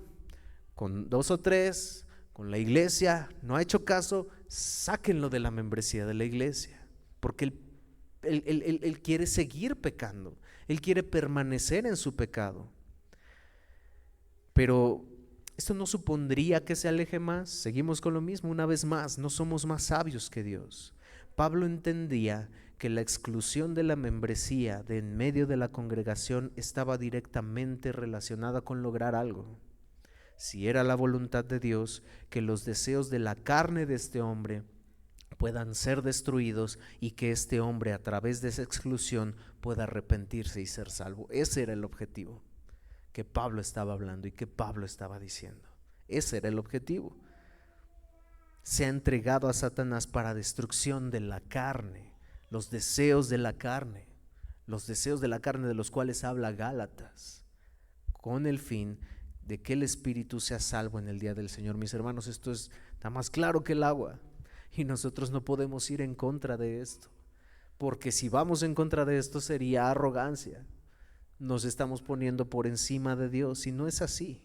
con dos o tres, con la iglesia, no ha hecho caso, sáquenlo de la membresía de la iglesia. Porque él quiere seguir pecando, él quiere permanecer en su pecado. Pero esto no supondría que se aleje más. Seguimos con lo mismo, una vez más, no somos más sabios que Dios. Pablo entendía que la exclusión de la membresía de en medio de la congregación estaba directamente relacionada con lograr algo. Si era la voluntad de Dios que los deseos de la carne de este hombre puedan ser destruidos, y que este hombre a través de esa exclusión pueda arrepentirse y ser salvo. Ese era el objetivo que Pablo estaba hablando y que Pablo estaba diciendo. Ese era el objetivo. Se ha entregado a Satanás para destrucción de la carne, los deseos de la carne, de los cuales habla Gálatas, con el fin de que el espíritu sea salvo en el día del Señor. Mis hermanos, esto está más claro que el agua. Y nosotros no podemos ir en contra de esto, porque si vamos en contra de esto sería arrogancia. Nos estamos poniendo por encima de Dios, y no es así.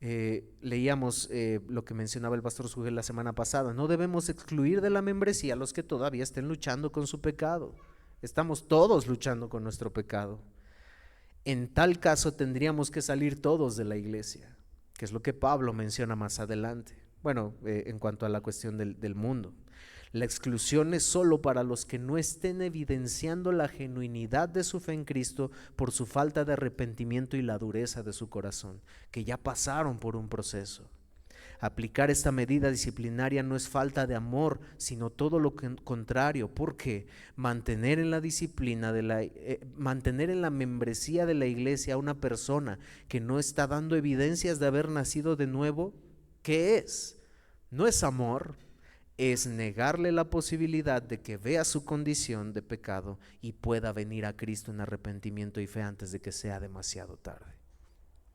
Leíamos lo que mencionaba el pastor Sugel la semana pasada. No debemos excluir de la membresía a los que todavía estén luchando con su pecado. Estamos todos luchando con nuestro pecado. En tal caso tendríamos que salir todos de la iglesia, que es lo que Pablo menciona más adelante. Bueno, en cuanto a la cuestión del mundo, la exclusión es solo para los que no estén evidenciando la genuinidad de su fe en Cristo por su falta de arrepentimiento y la dureza de su corazón, que ya pasaron por un proceso. Aplicar esta medida disciplinaria no es falta de amor, sino todo lo contrario, porque mantener en la disciplina mantener en la membresía de la iglesia a una persona que no está dando evidencias de haber nacido de nuevo, ¿qué es? No es amor, es negarle la posibilidad de que vea su condición de pecado y pueda venir a Cristo en arrepentimiento y fe antes de que sea demasiado tarde.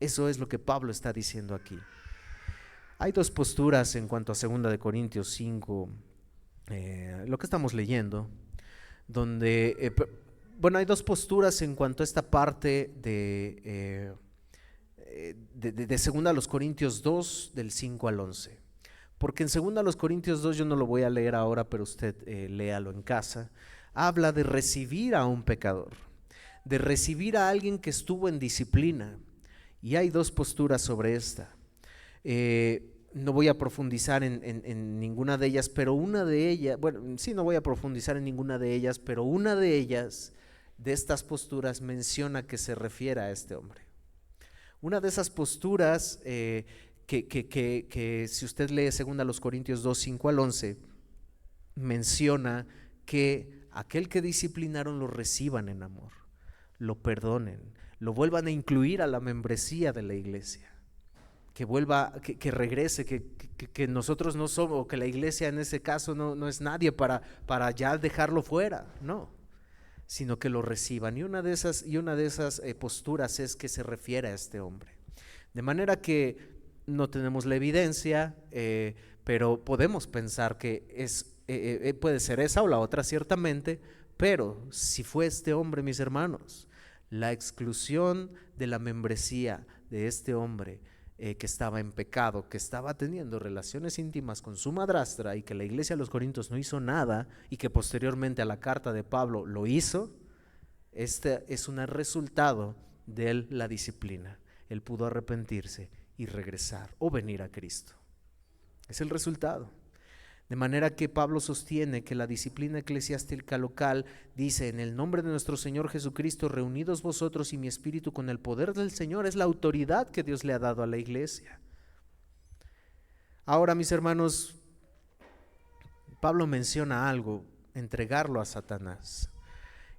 Eso es lo que Pablo está diciendo aquí. Hay dos posturas en cuanto a 2 Corintios 5, lo que estamos leyendo, donde, hay dos posturas en cuanto a esta parte de 2 Corintios 2, del 5 al 11. Porque en 2 Corintios 2, yo no lo voy a leer ahora, pero usted léalo en casa, habla de recibir a un pecador, de recibir a alguien que estuvo en disciplina. Y hay dos posturas sobre esta. No voy a profundizar en ninguna de ellas, pero una de ellas, bueno, sí, no voy a profundizar en ninguna de ellas, pero una de ellas, de estas posturas, menciona que se refiere a este hombre. Una de esas posturas que si usted lee 2 Corintios 2, 5 al 11, menciona que aquel que disciplinaron lo reciban en amor, lo perdonen, lo vuelvan a incluir a la membresía de la iglesia, que vuelva, que regrese, que nosotros no somos, o que la iglesia en ese caso no es nadie para ya dejarlo fuera, no, sino que lo reciban. Y una de esas posturas es que se refiere a este hombre. De manera que no tenemos la evidencia, pero podemos pensar que puede ser esa o la otra ciertamente, pero si fue este hombre, mis hermanos, la exclusión de la membresía de este hombre que estaba en pecado, que estaba teniendo relaciones íntimas con su madrastra y que la iglesia de los Corintios no hizo nada y que posteriormente a la carta de Pablo lo hizo, este es un resultado de la disciplina. Él pudo arrepentirse y regresar o venir a Cristo. Es el resultado. De manera que Pablo sostiene que la disciplina eclesiástica local dice: en el nombre de nuestro Señor Jesucristo, reunidos vosotros y mi espíritu con el poder del Señor. Es la autoridad que Dios le ha dado a la iglesia. Ahora, mis hermanos, Pablo menciona algo: entregarlo a Satanás.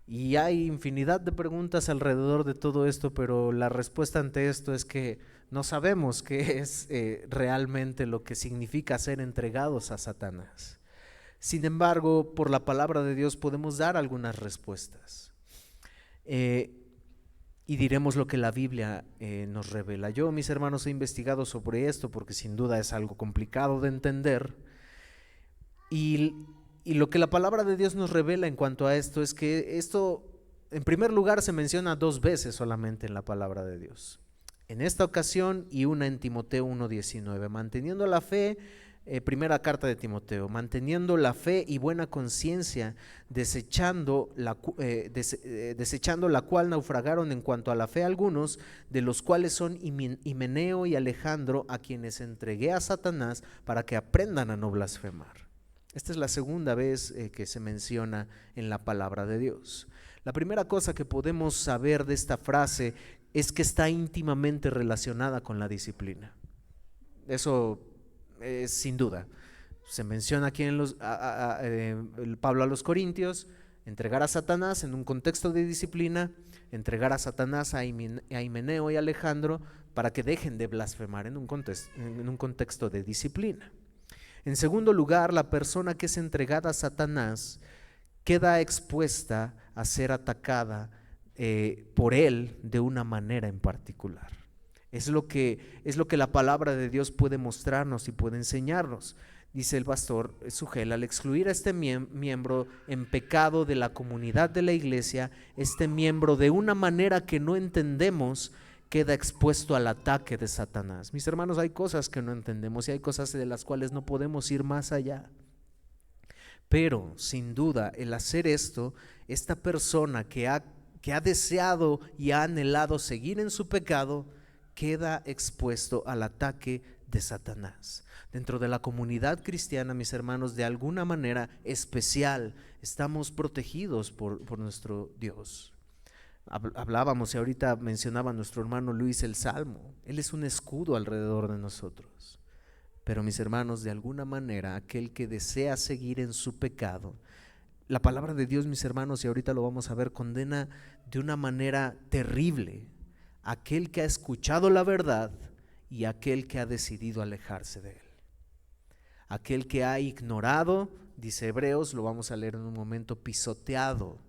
Y hay infinidad de preguntas alrededor de todo esto, pero la respuesta ante esto es que no sabemos qué es realmente lo que significa ser entregados a Satanás. Sin embargo, por la palabra de Dios podemos dar algunas respuestas. Y diremos lo que la Biblia nos revela. Yo, mis hermanos, he investigado sobre esto porque sin duda es algo complicado de entender. Y lo que la palabra de Dios nos revela en cuanto a esto es que esto, en primer lugar, se menciona 2 veces solamente en la palabra de Dios. En esta ocasión y una en Timoteo 1:19, manteniendo la fe, primera carta de Timoteo, manteniendo la fe y buena conciencia, desechando la cual naufragaron en cuanto a la fe algunos, de los cuales son Himeneo y Alejandro, a quienes entregué a Satanás para que aprendan a no blasfemar. Esta es la segunda vez que se menciona en la palabra de Dios. La primera cosa que podemos saber de esta frase es que está íntimamente relacionada con la disciplina. Eso es sin duda. Se menciona aquí en Pablo a los Corintios: entregar a Satanás en un contexto de disciplina, entregar a Satanás a Himeneo y Alejandro para que dejen de blasfemar en un contexto de disciplina. En segundo lugar, la persona que es entregada a Satanás queda expuesta a ser atacada por él de una manera en particular. Es lo que la palabra de Dios puede mostrarnos y puede enseñarnos. Dice el pastor Sugel: al excluir a este miembro en pecado de la comunidad de la iglesia, este miembro de una manera que no entendemos queda expuesto al ataque de Satanás. Mis hermanos, hay cosas que no entendemos y hay cosas de las cuales no podemos ir más allá. Pero sin duda, el hacer esto, esta persona que ha deseado y ha anhelado seguir en su pecado, queda expuesto al ataque de Satanás. Dentro de la comunidad cristiana, mis hermanos, de alguna manera especial, estamos protegidos por nuestro Dios. Hablábamos y ahorita mencionaba nuestro hermano Luis el Salmo. Él es un escudo alrededor de nosotros. Pero mis hermanos, de alguna manera, aquel que desea seguir en su pecado, la palabra de Dios, mis hermanos, y ahorita lo vamos a ver, condena de una manera terrible a aquel que ha escuchado la verdad y a aquel que ha decidido alejarse de él. Aquel que ha ignorado, dice Hebreos, lo vamos a leer en un momento, pisoteado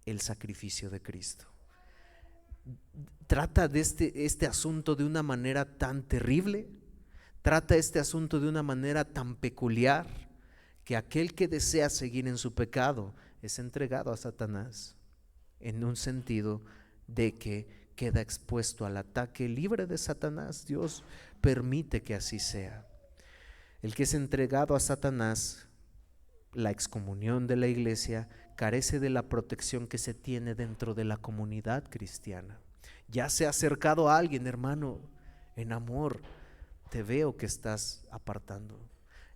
el sacrificio de Cristo. Trata de este asunto de una manera tan terrible, trata este asunto de una manera tan peculiar, que aquel que desea seguir en su pecado es entregado a Satanás, en un sentido de que queda expuesto al ataque libre de Satanás. Dios permite que así sea. El que es entregado a Satanás, la excomunión de la iglesia, carece de la protección que se tiene dentro de la comunidad cristiana. Ya se ha acercado a alguien, hermano, en amor, te veo que estás apartando.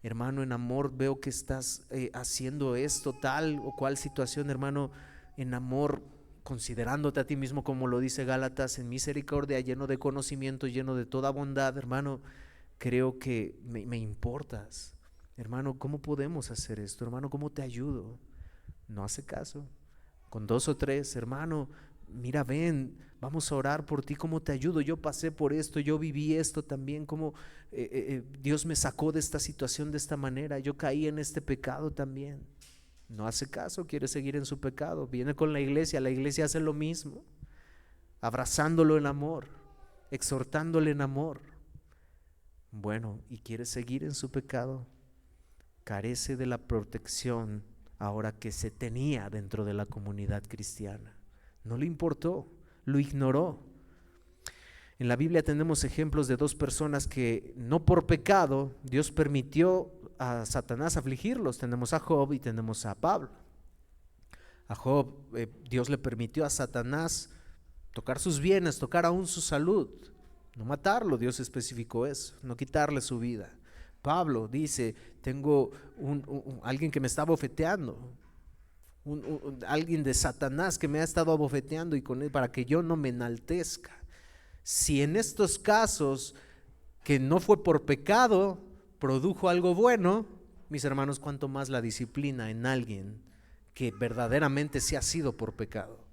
Hermano, en amor veo que estás haciendo esto, tal o cual situación, hermano, en amor, considerándote a ti mismo, como lo dice Gálatas, en misericordia, lleno de conocimiento, lleno de toda bondad, hermano, creo que me importas. Hermano, ¿cómo podemos hacer esto? Hermano, ¿cómo te ayudo? No hace caso. Con dos o tres, hermano, mira, ven, vamos a orar por ti, ¿cómo te ayudo? Yo pasé por esto, yo viví esto también, como Dios me sacó de esta situación de esta manera, yo caí en este pecado también. No hace caso, quiere seguir en su pecado, viene con la iglesia hace lo mismo, abrazándolo en amor, exhortándole en amor. Bueno, y quiere seguir en su pecado, carece de la protección ahora que se tenía dentro de la comunidad cristiana. No le importó, lo ignoró. En la Biblia tenemos ejemplos de dos personas que no por pecado Dios permitió a Satanás afligirlos. Tenemos a Job y tenemos a Pablo. A Job Dios le permitió a Satanás tocar sus bienes, tocar aún su salud, no matarlo, Dios especificó eso, no quitarle su vida. Pablo dice, tengo alguien que me está bofeteando, alguien de Satanás que me ha estado abofeteando y con él, para que yo no me enaltezca. Si en estos casos que no fue por pecado produjo algo bueno, mis hermanos, cuánto más la disciplina en alguien que verdaderamente sí ha sido por pecado.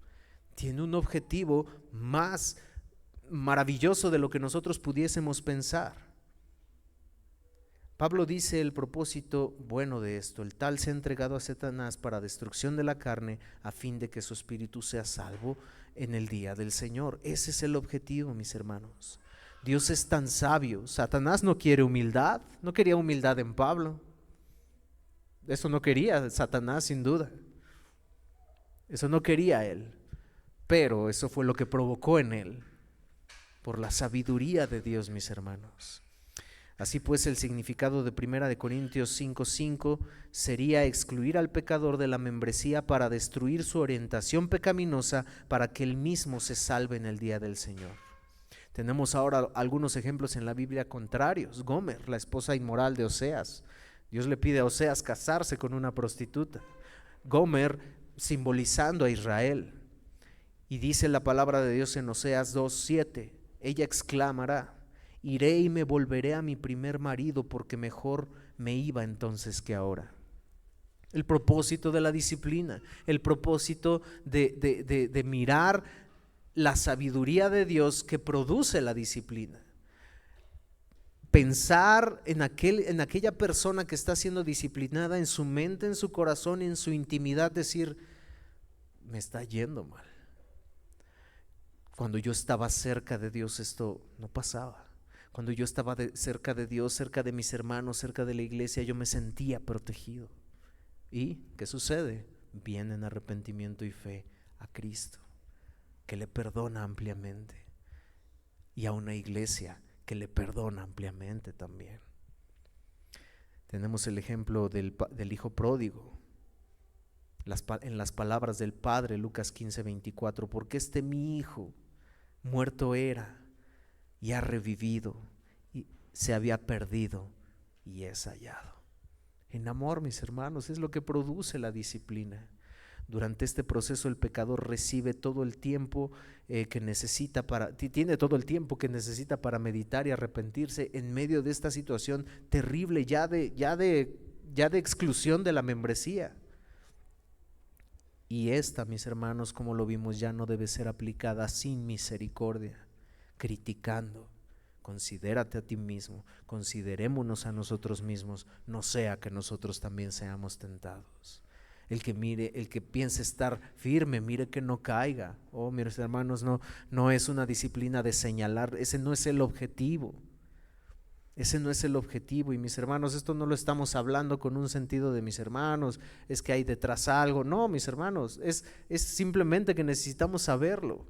Tiene un objetivo más maravilloso de lo que nosotros pudiésemos pensar. Pablo dice el propósito bueno de esto: el tal se ha entregado a Satanás para destrucción de la carne, a fin de que su espíritu sea salvo en el día del Señor. Ese es el objetivo, mis hermanos. Dios es tan sabio. Satanás no quiere humildad, no quería humildad en Pablo. Eso no quería Satanás, sin duda. Eso no quería él, pero eso fue lo que provocó en él, por la sabiduría de Dios, mis hermanos. Así pues, el significado de 1 Corintios 5:5 sería excluir al pecador de la membresía para destruir su orientación pecaminosa, para que él mismo se salve en el día del Señor. Tenemos ahora algunos ejemplos en la Biblia contrarios. Gomer, la esposa inmoral de Oseas. Dios le pide a Oseas casarse con una prostituta. Gomer simbolizando a Israel. Y dice la palabra de Dios en Oseas 2:7, ella exclamará: iré y me volveré a mi primer marido, porque mejor me iba entonces que ahora. El propósito de la disciplina, el propósito de mirar la sabiduría de Dios que produce la disciplina. Pensar en aquella persona que está siendo disciplinada, en su mente, en su corazón, en su intimidad, decir: me está yendo mal. Cuando yo estaba cerca de Dios esto no pasaba. Cuando yo estaba cerca de Dios, cerca de mis hermanos, cerca de la iglesia, yo me sentía protegido. ¿Y qué sucede? Vienen arrepentimiento y fe a Cristo, que le perdona ampliamente, y a una iglesia que le perdona ampliamente también. Tenemos el ejemplo del hijo pródigo. En las palabras del Padre, Lucas 15:24, porque mi hijo muerto era y ha revivido, y se había perdido y es hallado. En amor, mis hermanos, es lo que produce la disciplina. Durante este proceso el pecador recibe todo el tiempo que necesita tiene todo el tiempo que necesita para meditar y arrepentirse en medio de esta situación terrible ya de exclusión de la membresía. Y esta, mis hermanos, como lo vimos, ya no debe ser aplicada sin misericordia, criticando. Considérate a ti mismo, considerémonos a nosotros mismos, no sea que nosotros también seamos tentados. El que piense estar firme, mire que no caiga. Oh, mis hermanos, no es una disciplina de señalar, ese no es el objetivo. Ese no es el objetivo. Y mis hermanos, esto no lo estamos hablando con un sentido de mis hermanos, es que hay detrás algo. No, mis hermanos, es simplemente que necesitamos saberlo.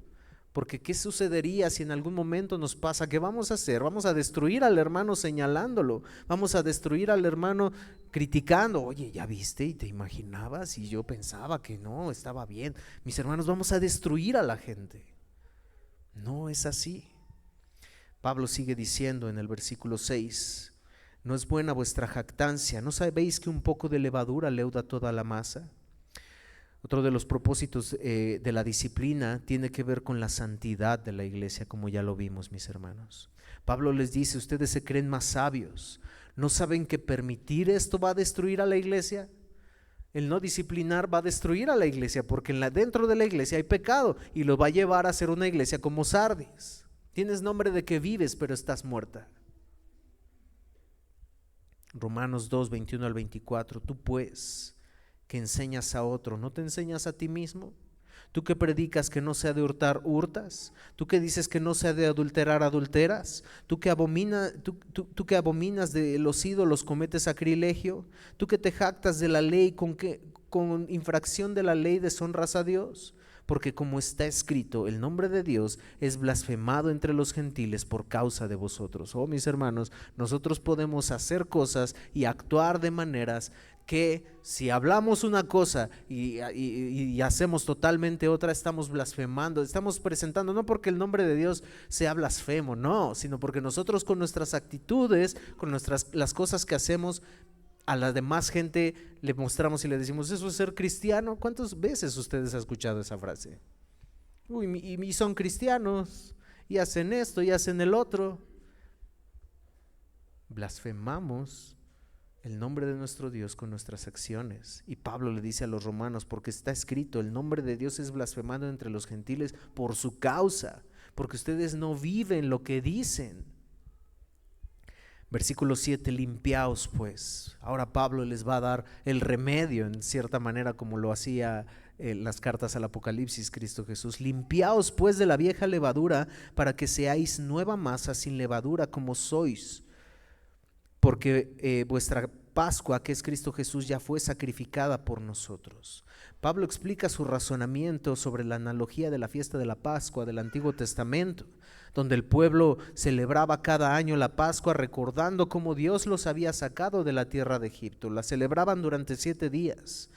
Porque ¿qué sucedería si en algún momento nos pasa? ¿Qué vamos a hacer? Vamos a destruir al hermano señalándolo, vamos a destruir al hermano criticando. Oye, ¿ya viste? ¿Y te imaginabas? Y yo pensaba que no, estaba bien. Mis hermanos, vamos a destruir a la gente. No es así. Pablo sigue diciendo en el versículo 6, no es buena vuestra jactancia, ¿no sabéis que un poco de levadura leuda toda la masa? Otro de los propósitos de la disciplina tiene que ver con la santidad de la iglesia, como ya lo vimos, mis hermanos. Pablo les dice, ustedes se creen más sabios, ¿no saben que permitir esto va a destruir a la iglesia? El no disciplinar va a destruir a la iglesia, porque dentro de la iglesia hay pecado y lo va a llevar a ser una iglesia como Sardis. Tienes nombre de que vives, pero estás muerta. Romanos 2, 21 al 24, tú pues que enseñas a otro, ¿no te enseñas a ti mismo? Tú que predicas que no se ha de hurtar, hurtas. Tú que dices que no se ha de adulterar, adulteras. Tú que abominas de los ídolos, cometes sacrilegio. Tú que te jactas de la ley, con infracción de la ley deshonras a Dios. Porque como está escrito, el nombre de Dios es blasfemado entre los gentiles por causa de vosotros. Oh, mis hermanos, nosotros podemos hacer cosas y actuar de maneras que si hablamos una cosa y hacemos totalmente otra, estamos blasfemando, estamos presentando, no porque el nombre de Dios sea blasfemo, no, sino porque nosotros con nuestras actitudes, con las cosas que hacemos, a la demás gente le mostramos y le decimos, ¿eso es ser cristiano? ¿Cuántas veces ustedes han escuchado esa frase? Uy, y son cristianos, y hacen esto, y hacen el otro. Blasfemamos el nombre de nuestro Dios con nuestras acciones. Y Pablo le dice a los romanos, porque está escrito, el nombre de Dios es blasfemado entre los gentiles por su causa, porque ustedes no viven lo que dicen. Versículo 7, limpiaos pues. Ahora Pablo les va a dar el remedio en cierta manera como lo hacía en las cartas al Apocalipsis Cristo Jesús. Limpiaos pues de la vieja levadura para que seáis nueva masa sin levadura como sois. Porque vuestra Pascua, que es Cristo Jesús, ya fue sacrificada por nosotros. Pablo explica su razonamiento sobre la analogía de la fiesta de la Pascua del Antiguo Testamento, donde el pueblo celebraba cada año la Pascua recordando cómo Dios los había sacado de la tierra de Egipto. La celebraban durante 7 días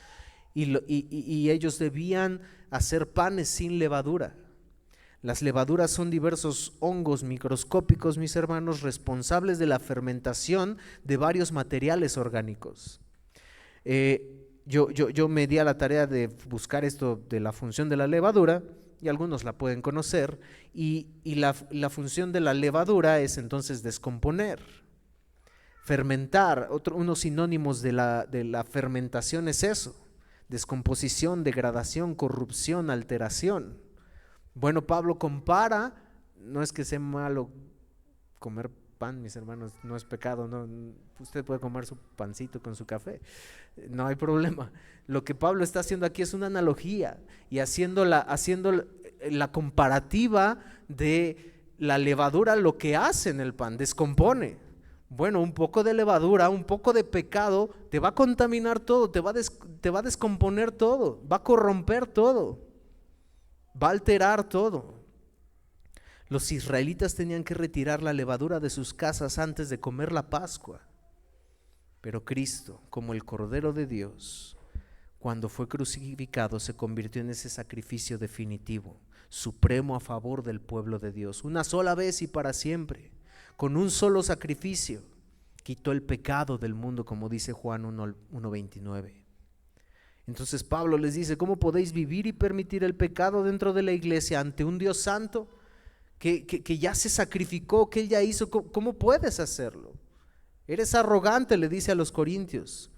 y ellos debían hacer panes sin levadura. Las levaduras son diversos hongos microscópicos, mis hermanos, responsables de la fermentación de varios materiales orgánicos. Yo me di a la tarea de buscar esto de la función de la levadura, y algunos la pueden conocer, y la función de la levadura es entonces descomponer. Fermentar, unos sinónimos de la fermentación es eso: descomposición, degradación, corrupción, alteración. Bueno, Pablo compara, no es que sea malo comer pan, mis hermanos, no es pecado, no, usted puede comer su pancito con su café, no hay problema. Lo que Pablo está haciendo aquí es una analogía y haciendo la comparativa de la levadura, lo que hace en el pan, descompone. Bueno, un poco de levadura, un poco de pecado te va a contaminar todo, te va a descomponer todo, va a corromper todo, va a alterar todo. Los israelitas tenían que retirar la levadura de sus casas antes de comer la Pascua. Pero Cristo, como el Cordero de Dios, cuando fue crucificado, se convirtió en ese sacrificio definitivo, supremo a favor del pueblo de Dios. Una sola vez y para siempre, con un solo sacrificio, quitó el pecado del mundo, como dice Juan 1:29. Entonces Pablo les dice, ¿cómo podéis vivir y permitir el pecado dentro de la iglesia ante un Dios santo que ya se sacrificó, que Él ya hizo? ¿Cómo puedes hacerlo? Eres arrogante, le dice a los corintios.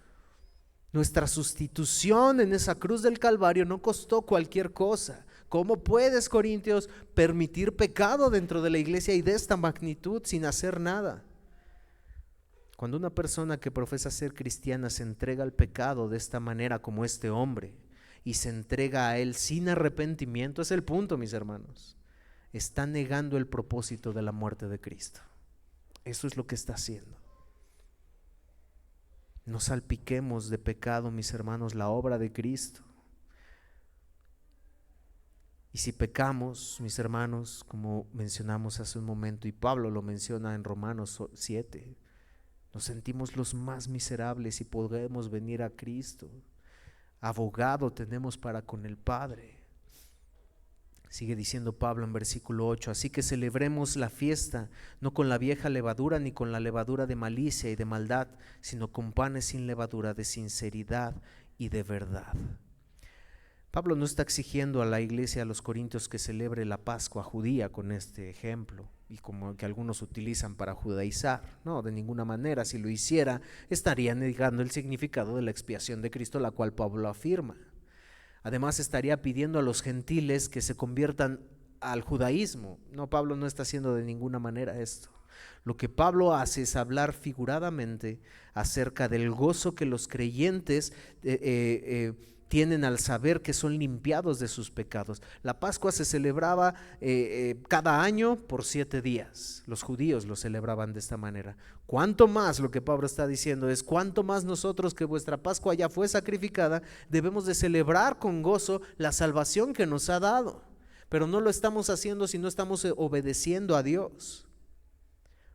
Nuestra sustitución en esa cruz del Calvario no costó cualquier cosa. ¿Cómo puedes, corintios, permitir pecado dentro de la iglesia y de esta magnitud sin hacer nada? Cuando una persona que profesa ser cristiana se entrega al pecado de esta manera como este hombre y se entrega a él sin arrepentimiento, es el punto, mis hermanos. Está negando el propósito de la muerte de Cristo. Eso es lo que está haciendo. No salpiquemos de pecado, mis hermanos, la obra de Cristo. Y si pecamos, mis hermanos, como mencionamos hace un momento, y Pablo lo menciona en Romanos 7, nos sentimos los más miserables y podemos venir a Cristo. Abogado tenemos para con el Padre. Sigue diciendo Pablo en versículo 8, así que celebremos la fiesta, no con la vieja levadura ni con la levadura de malicia y de maldad, sino con panes sin levadura de sinceridad y de verdad. Pablo no está exigiendo a la iglesia, a los corintios, que celebre la Pascua judía con este ejemplo y como que algunos utilizan para judaizar. No, de ninguna manera. Si lo hiciera, estaría negando el significado de la expiación de Cristo, la cual Pablo afirma. Además, estaría pidiendo a los gentiles que se conviertan al judaísmo. No, Pablo no está haciendo de ninguna manera esto. Lo que Pablo hace es hablar figuradamente acerca del gozo que los creyentes tienen al saber que son limpiados de sus pecados. La Pascua se celebraba cada año por 7 días. Los judíos lo celebraban de esta manera. Cuanto más, lo que Pablo está diciendo es, cuanto más nosotros, que vuestra Pascua ya fue sacrificada, debemos de celebrar con gozo la salvación que nos ha dado. Pero no lo estamos haciendo si no estamos obedeciendo a Dios.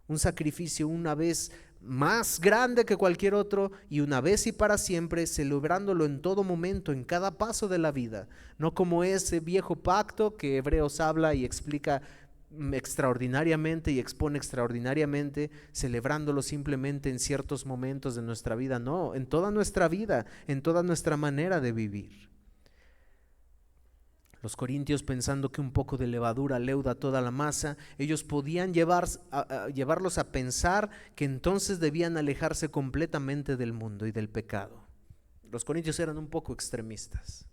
Un sacrificio una vez más grande que cualquier otro, y una vez y para siempre, celebrándolo en todo momento, en cada paso de la vida, no como ese viejo pacto que Hebreos habla y explica extraordinariamente y expone extraordinariamente, celebrándolo simplemente en ciertos momentos de nuestra vida. No, en toda nuestra vida, en toda nuestra manera de vivir. Los corintios, pensando que un poco de levadura leuda toda la masa, ellos podían llevarlos a pensar que entonces debían alejarse completamente del mundo y del pecado. Los corintios eran un poco extremistas.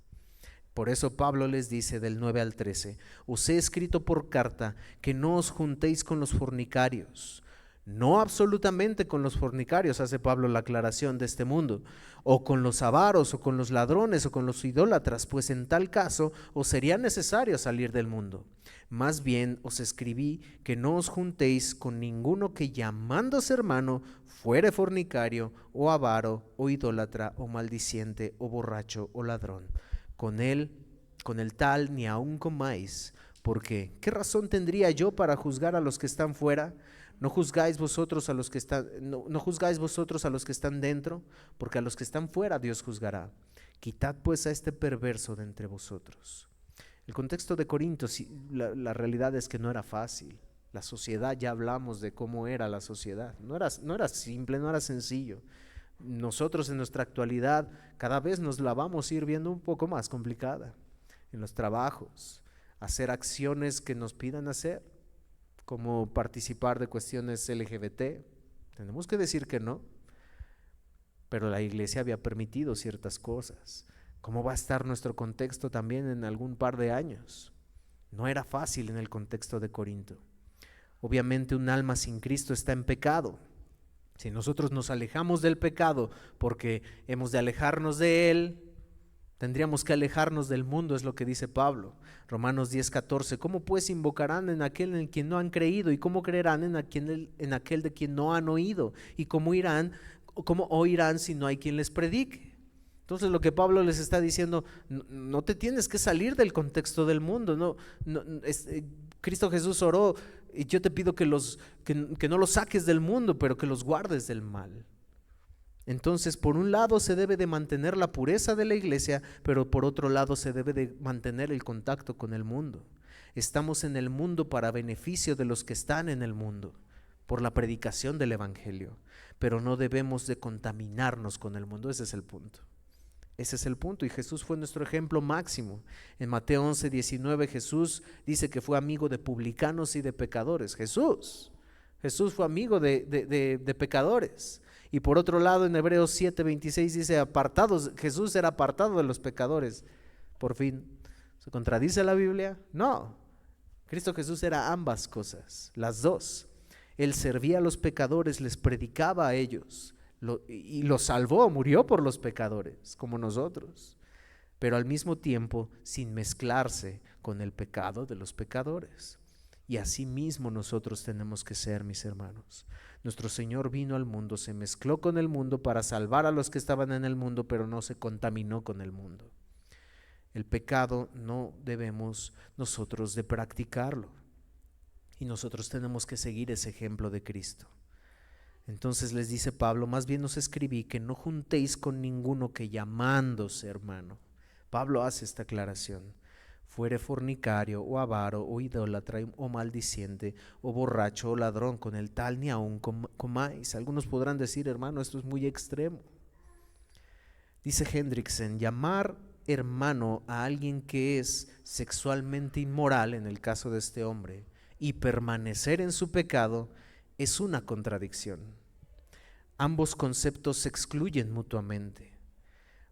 Por eso Pablo les dice del 9 al 13, os he escrito por carta que no os juntéis con los fornicarios. No absolutamente con los fornicarios, hace Pablo la aclaración de este mundo, o con los avaros, o con los ladrones, o con los idólatras, pues en tal caso os sería necesario salir del mundo. Más bien os escribí que no os juntéis con ninguno que, llamándose hermano, fuere fornicario, o avaro, o idólatra, o maldiciente, o borracho, o ladrón. Con el tal ni aun comáis, porque ¿qué razón tendría yo para juzgar a los que están fuera? ¿No juzgáis vosotros a los que están dentro? Porque a los que están fuera Dios juzgará. Quitad pues a este perverso de entre vosotros. El contexto de Corinto, la realidad es que no era fácil. La sociedad, ya hablamos de cómo era la sociedad. No era simple, no era sencillo. Nosotros en nuestra actualidad cada vez nos la vamos a ir viendo un poco más complicada. En los trabajos, hacer acciones que nos pidan hacer, como participar de cuestiones LGBT, tenemos que decir que no, pero la iglesia había permitido ciertas cosas. ¿Cómo va a estar nuestro contexto también en algún par de años? No era fácil en el contexto de Corinto. Obviamente un alma sin Cristo está en pecado. Si nosotros nos alejamos del pecado porque hemos de alejarnos de él, tendríamos que alejarnos del mundo, es lo que dice Pablo. Romanos 10:14, ¿cómo pues invocarán en aquel en quien no han creído? ¿Y cómo creerán en aquel de quien no han oído? ¿Y cómo oirán si no hay quien les predique? Entonces lo que Pablo les está diciendo, no te tienes que salir del contexto del mundo. Cristo Jesús oró, y yo te pido que no los saques del mundo, pero que los guardes del mal. Entonces, por un lado se debe de mantener la pureza de la iglesia, pero por otro lado se debe de mantener el contacto con el mundo. Estamos en el mundo para beneficio de los que están en el mundo, por la predicación del evangelio, pero no debemos de contaminarnos con el mundo. Ese es el punto. Ese es el punto, y Jesús fue nuestro ejemplo máximo. En Mateo 11:19 Jesús dice que fue amigo de publicanos y de pecadores. Jesús fue amigo de pecadores. Y por otro lado en Hebreos 7:26 dice Jesús era apartado de los pecadores. Por fin, ¿se contradice la Biblia? No, Cristo Jesús era ambas cosas, las dos. Él servía a los pecadores, les predicaba a ellos, y los salvó, murió por los pecadores, como nosotros, pero al mismo tiempo sin mezclarse con el pecado de los pecadores. Y así mismo nosotros tenemos que ser, mis hermanos. Nuestro Señor vino al mundo, se mezcló con el mundo para salvar a los que estaban en el mundo, pero no se contaminó con el mundo. El pecado no debemos nosotros de practicarlo, y nosotros tenemos que seguir ese ejemplo de Cristo. Entonces les dice Pablo, más bien os escribí que no juntéis con ninguno que, llamándose hermano. Pablo hace esta aclaración. fuere fornicario, o avaro, o idólatra, o maldiciente, o borracho, o ladrón, con el tal ni aun comáis. Algunos podrán decir, hermano, esto es muy extremo. Dice Hendrickson, llamar hermano a alguien que es sexualmente inmoral, en el caso de este hombre, y permanecer en su pecado, es una contradicción. Ambos conceptos se excluyen mutuamente.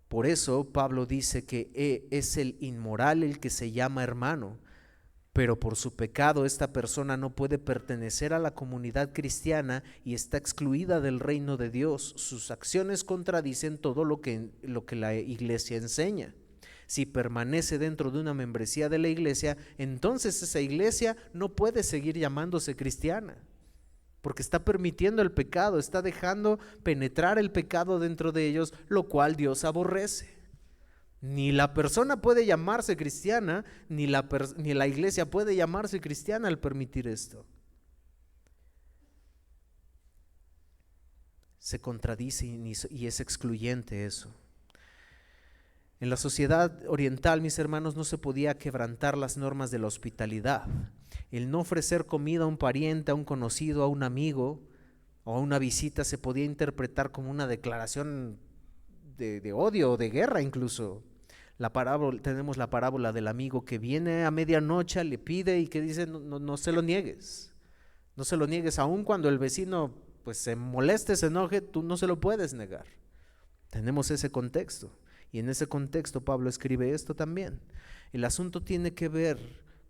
Por eso Pablo dice que es el inmoral el que se llama hermano, pero por su pecado esta persona no puede pertenecer a la comunidad cristiana y está excluida del reino de Dios. Sus acciones contradicen todo lo que la iglesia enseña. Si permanece dentro de una membresía de la iglesia, entonces esa iglesia no puede seguir llamándose cristiana, porque está permitiendo el pecado, está dejando penetrar el pecado dentro de ellos, lo cual Dios aborrece. Ni la persona puede llamarse cristiana, ni la iglesia puede llamarse cristiana al permitir esto. Se contradice y es excluyente eso. En la sociedad oriental, mis hermanos, no se podía quebrantar las normas de la hospitalidad. El no ofrecer comida a un pariente, a un conocido, a un amigo o a una visita se podía interpretar como una declaración de odio o de guerra incluso. Tenemos la parábola del amigo que viene a medianoche, le pide y que dice no se lo niegues. No se lo niegues, aun cuando el vecino pues se moleste, se enoje, tú no se lo puedes negar. Tenemos ese contexto. Y en ese contexto Pablo escribe esto también. El asunto tiene que ver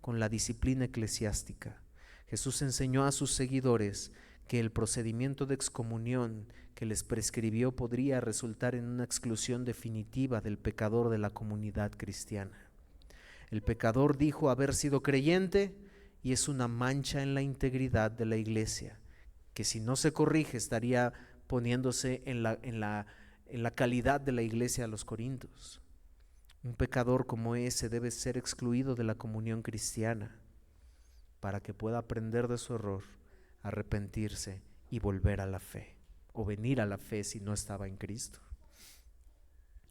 con la disciplina eclesiástica. Jesús enseñó a sus seguidores que el procedimiento de excomunión que les prescribió podría resultar en una exclusión definitiva del pecador de la comunidad cristiana. El pecador dijo haber sido creyente y es una mancha en la integridad de la iglesia, que si no se corrige estaría poniéndose en la calidad de la iglesia a los Corintios. Un pecador como ese debe ser excluido de la comunión cristiana para que pueda aprender de su error, arrepentirse y volver a la fe, o venir a la fe si no estaba en Cristo.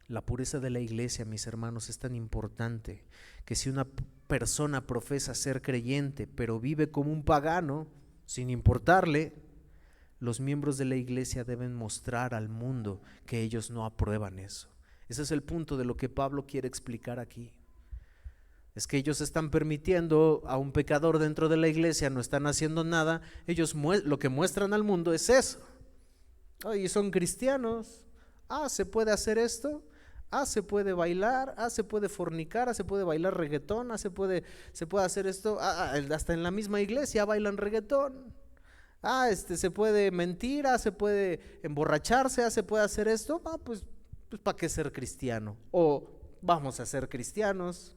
La pureza de la iglesia, mis hermanos, es tan importante que si una persona profesa ser creyente pero vive como un pagano, sin importarle, los miembros de la iglesia deben mostrar al mundo que ellos no aprueban eso. Ese es el punto de lo que Pablo quiere explicar aquí. Es que ellos están permitiendo a un pecador dentro de la iglesia, no están haciendo nada. Ellos lo que muestran al mundo es eso. Y son cristianos. Se puede hacer esto. Se puede bailar. Se puede fornicar. Se puede bailar reggaetón. Se puede hacer esto. Hasta en la misma iglesia bailan reggaetón. Se puede mentir, se puede emborracharse, se puede hacer esto. Pues ¿para qué ser cristiano? O vamos a ser cristianos.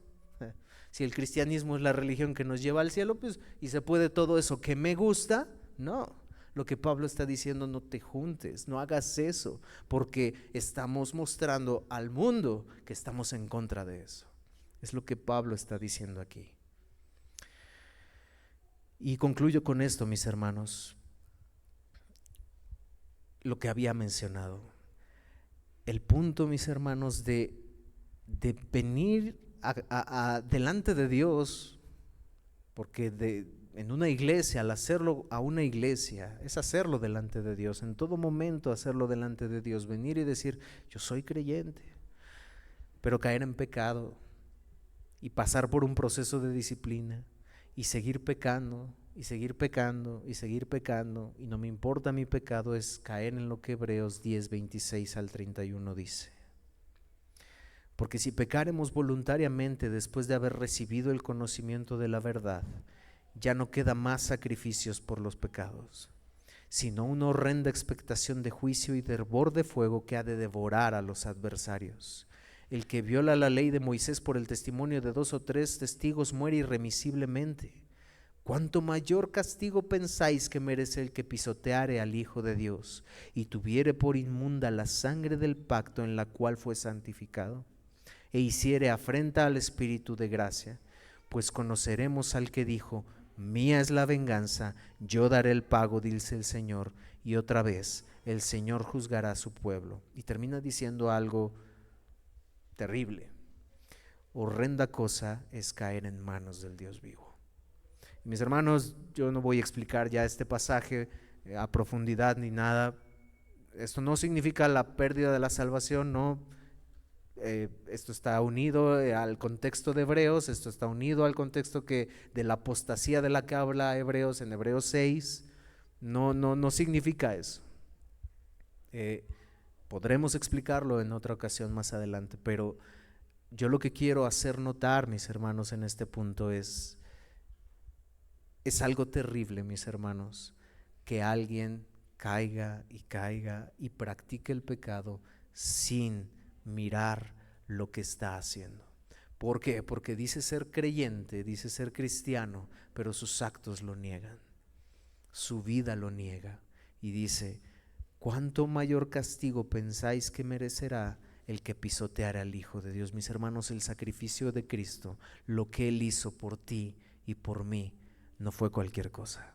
Si el cristianismo es la religión que nos lleva al cielo, pues, y se puede todo eso que me gusta, no. Lo que Pablo está diciendo, no te juntes, no hagas eso, porque estamos mostrando al mundo que estamos en contra de eso. Es lo que Pablo está diciendo aquí. Y concluyo con esto, mis hermanos, lo que había mencionado. El punto, mis hermanos, de venir delante de Dios, porque en una iglesia, al hacerlo a una iglesia, es hacerlo delante de Dios, en todo momento hacerlo delante de Dios, venir y decir, yo soy creyente, pero caer en pecado y pasar por un proceso de disciplina y seguir pecando y seguir pecando y seguir pecando, y no me importa mi pecado, es caer en lo que Hebreos 10, 26 al 31 dice. Porque si pecaremos voluntariamente después de haber recibido el conocimiento de la verdad, ya no queda más sacrificios por los pecados, sino una horrenda expectación de juicio y de hervor de fuego que ha de devorar a los adversarios. El que viola la ley de Moisés por el testimonio de 2 o 3 testigos muere irremisiblemente. ¿Cuánto mayor castigo pensáis que merece el que pisoteare al Hijo de Dios y tuviere por inmunda la sangre del pacto en la cual fue santificado, e hiciere afrenta al Espíritu de gracia? Pues conoceremos al que dijo, mía es la venganza, yo daré el pago, dice el Señor. Y otra vez, el Señor juzgará a su pueblo. Y termina diciendo algo terrible. horrenda cosa es caer en manos del Dios vivo. Mis hermanos, yo no voy a explicar ya este pasaje a profundidad ni nada. Esto no significa la pérdida de la salvación, no. Esto está unido al contexto de Hebreos, esto está unido al contexto de la apostasía de la que habla Hebreos en Hebreos 6. No significa eso. Podremos explicarlo en otra ocasión más adelante, pero yo lo que quiero hacer notar, mis hermanos, en este punto es algo terrible, mis hermanos, que alguien caiga y practique el pecado sin mirar lo que está haciendo. ¿Por qué? Porque dice ser creyente, dice ser cristiano, pero sus actos lo niegan, su vida lo niega, y dice: ¿cuánto mayor castigo pensáis que merecerá el que pisoteara al Hijo de Dios? Mis hermanos, el sacrificio de Cristo, lo que Él hizo por ti y por mí, no fue cualquier cosa.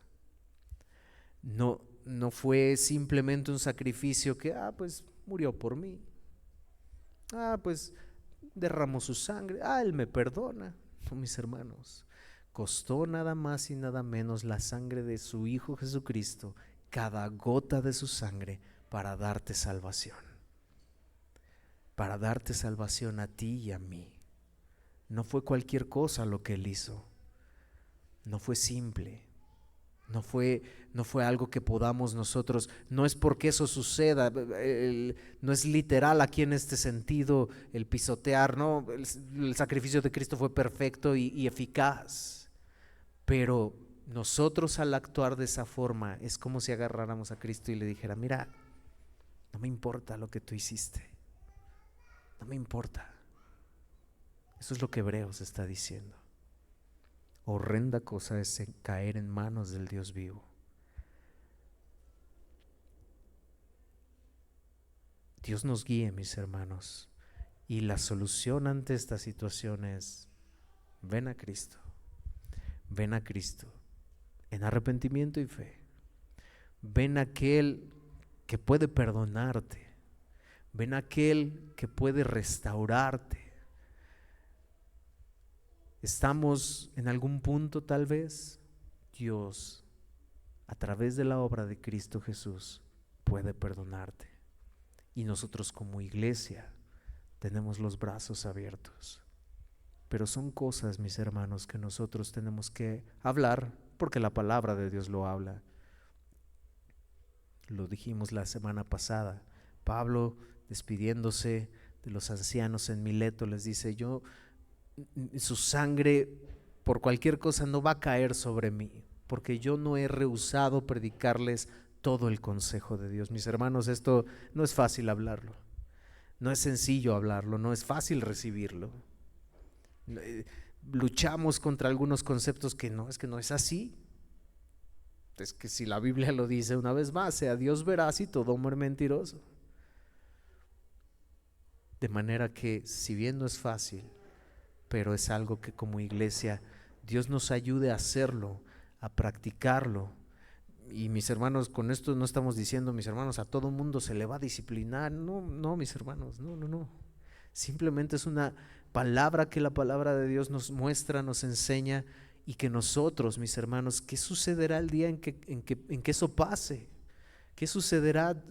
No fue simplemente un sacrificio que, pues murió por mí. Pues derramó su sangre. Él me perdona. No, mis hermanos, costó nada más y nada menos la sangre de su Hijo Jesucristo, cada gota de su sangre, para darte salvación. Para darte salvación a ti y a mí. No fue cualquier cosa lo que Él hizo. No fue simple. No fue algo que podamos nosotros, no es porque eso suceda, no es literal aquí en este sentido el pisotear, no, el sacrificio de Cristo fue perfecto y eficaz, pero nosotros al actuar de esa forma es como si agarráramos a Cristo y le dijera: mira, no me importa lo que tú hiciste, no me importa. Eso es lo que Hebreos está diciendo. Horrenda cosa es caer en manos del Dios vivo. Dios nos guíe, mis hermanos, y la solución ante esta situación es: ven a Cristo, ven a Cristo en arrepentimiento y fe. Ven a aquel que puede perdonarte, ven a aquel que puede restaurarte. Estamos en algún punto, tal vez Dios, a través de la obra de Cristo Jesús, puede perdonarte, y nosotros como iglesia tenemos los brazos abiertos. Pero son cosas, mis hermanos, que nosotros tenemos que hablar, porque la palabra de Dios lo habla. Lo dijimos la semana pasada. Pablo, despidiéndose de los ancianos en Mileto, les dice: su sangre por cualquier cosa no va a caer sobre mí, porque yo no he rehusado predicarles todo el consejo de Dios. Mis hermanos, esto no es fácil hablarlo, no es sencillo hablarlo, no es fácil recibirlo. Luchamos contra algunos conceptos que no es así. Es que si la Biblia lo dice, una vez más, sea Dios veraz y todo hombre mentiroso. De manera que, si bien no es fácil, pero es algo que como iglesia Dios nos ayude a hacerlo, a practicarlo. Y mis hermanos, con esto no estamos diciendo, mis hermanos, a todo mundo se le va a disciplinar. No, mis hermanos, no. Simplemente es una palabra que la palabra de Dios nos muestra, nos enseña, y que nosotros, mis hermanos, ¿qué sucederá el día en que eso pase? ¿Qué sucederá?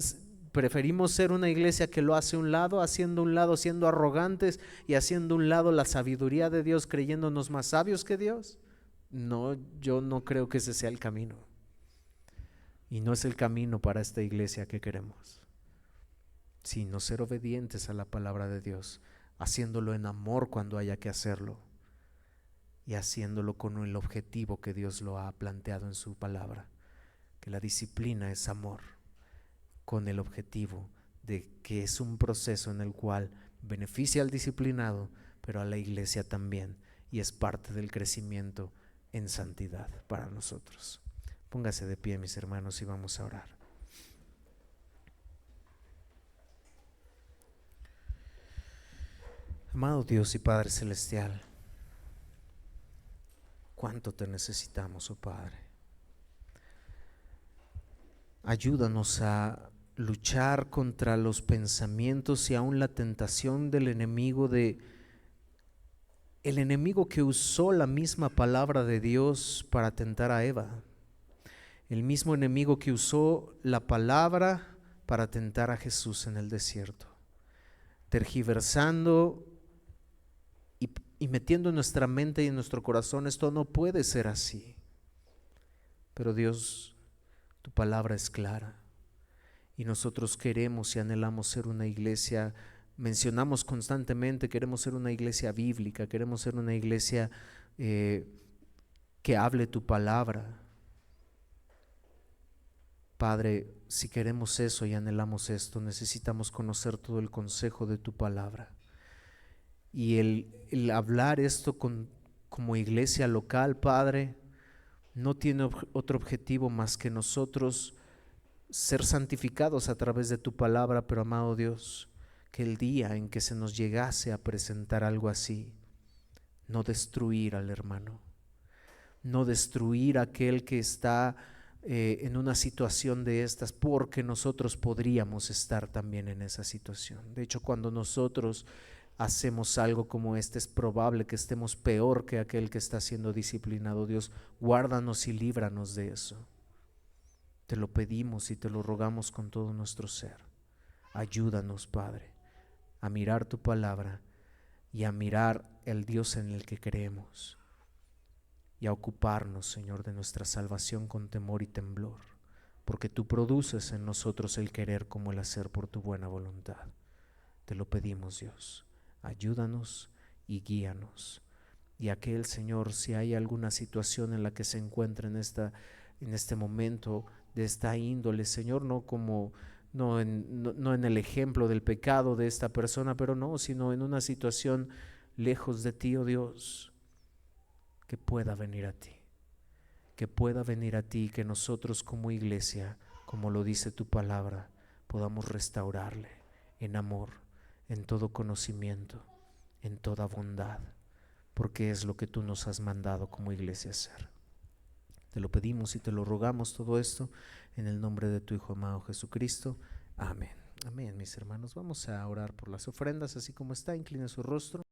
Preferimos ser una iglesia que lo hace a un lado, haciendo un lado, siendo arrogantes y haciendo a un lado la sabiduría de Dios, creyéndonos más sabios que Dios. No, yo no creo que ese sea el camino. Y no es el camino para esta iglesia que queremos. Sino ser obedientes a la palabra de Dios, haciéndolo en amor cuando haya que hacerlo, y haciéndolo con el objetivo que Dios lo ha planteado en su palabra, que la disciplina es amor, con el objetivo de que es un proceso en el cual beneficia al disciplinado, pero a la iglesia también, y es parte del crecimiento en santidad para nosotros. Póngase de pie, mis hermanos, y vamos a orar. Amado Dios y Padre Celestial, cuánto te necesitamos, oh Padre. Ayúdanos a luchar contra los pensamientos y aún la tentación del enemigo de el enemigo que usó la misma palabra de Dios para tentar a Eva, el mismo enemigo que usó la palabra para tentar a Jesús en el desierto, tergiversando y metiendo en nuestra mente y en nuestro corazón, esto no puede ser así. Pero Dios, tu palabra es clara y nosotros queremos y anhelamos ser una iglesia. Mencionamos constantemente, queremos ser una iglesia bíblica, queremos ser una iglesia que hable tu palabra. Padre, si queremos eso y anhelamos esto, necesitamos conocer todo el consejo de tu palabra. Y el hablar esto como iglesia local, Padre, no tiene otro objetivo más que nosotros ser santificados a través de tu palabra, pero amado Dios, que el día en que se nos llegase a presentar algo así, no destruir al hermano, no destruir a aquel que está en una situación de estas, porque nosotros podríamos estar también en esa situación. De hecho, cuando nosotros hacemos algo como este, es probable que estemos peor que aquel que está siendo disciplinado. Dios, guárdanos y líbranos de eso. Te lo pedimos y te lo rogamos con todo nuestro ser. Ayúdanos, Padre, a mirar tu palabra y a mirar el Dios en el que creemos y a ocuparnos, Señor, de nuestra salvación con temor y temblor, porque tú produces en nosotros el querer como el hacer por tu buena voluntad. Te lo pedimos, Dios. Ayúdanos y guíanos. Y aquel, Señor, si hay alguna situación en la que se encuentra en este momento de esta índole, Señor, no en el ejemplo del pecado de esta persona, pero no, sino en una situación lejos de ti, oh Dios, que pueda venir a ti, que pueda venir a ti, que nosotros como iglesia, como lo dice tu palabra, podamos restaurarle en amor, en todo conocimiento, en toda bondad, porque es lo que tú nos has mandado como iglesia hacer. Te lo pedimos y te lo rogamos todo esto en el nombre de tu Hijo amado Jesucristo. Amén. Amén, mis hermanos. Vamos a orar por las ofrendas, así como está. Incline su rostro.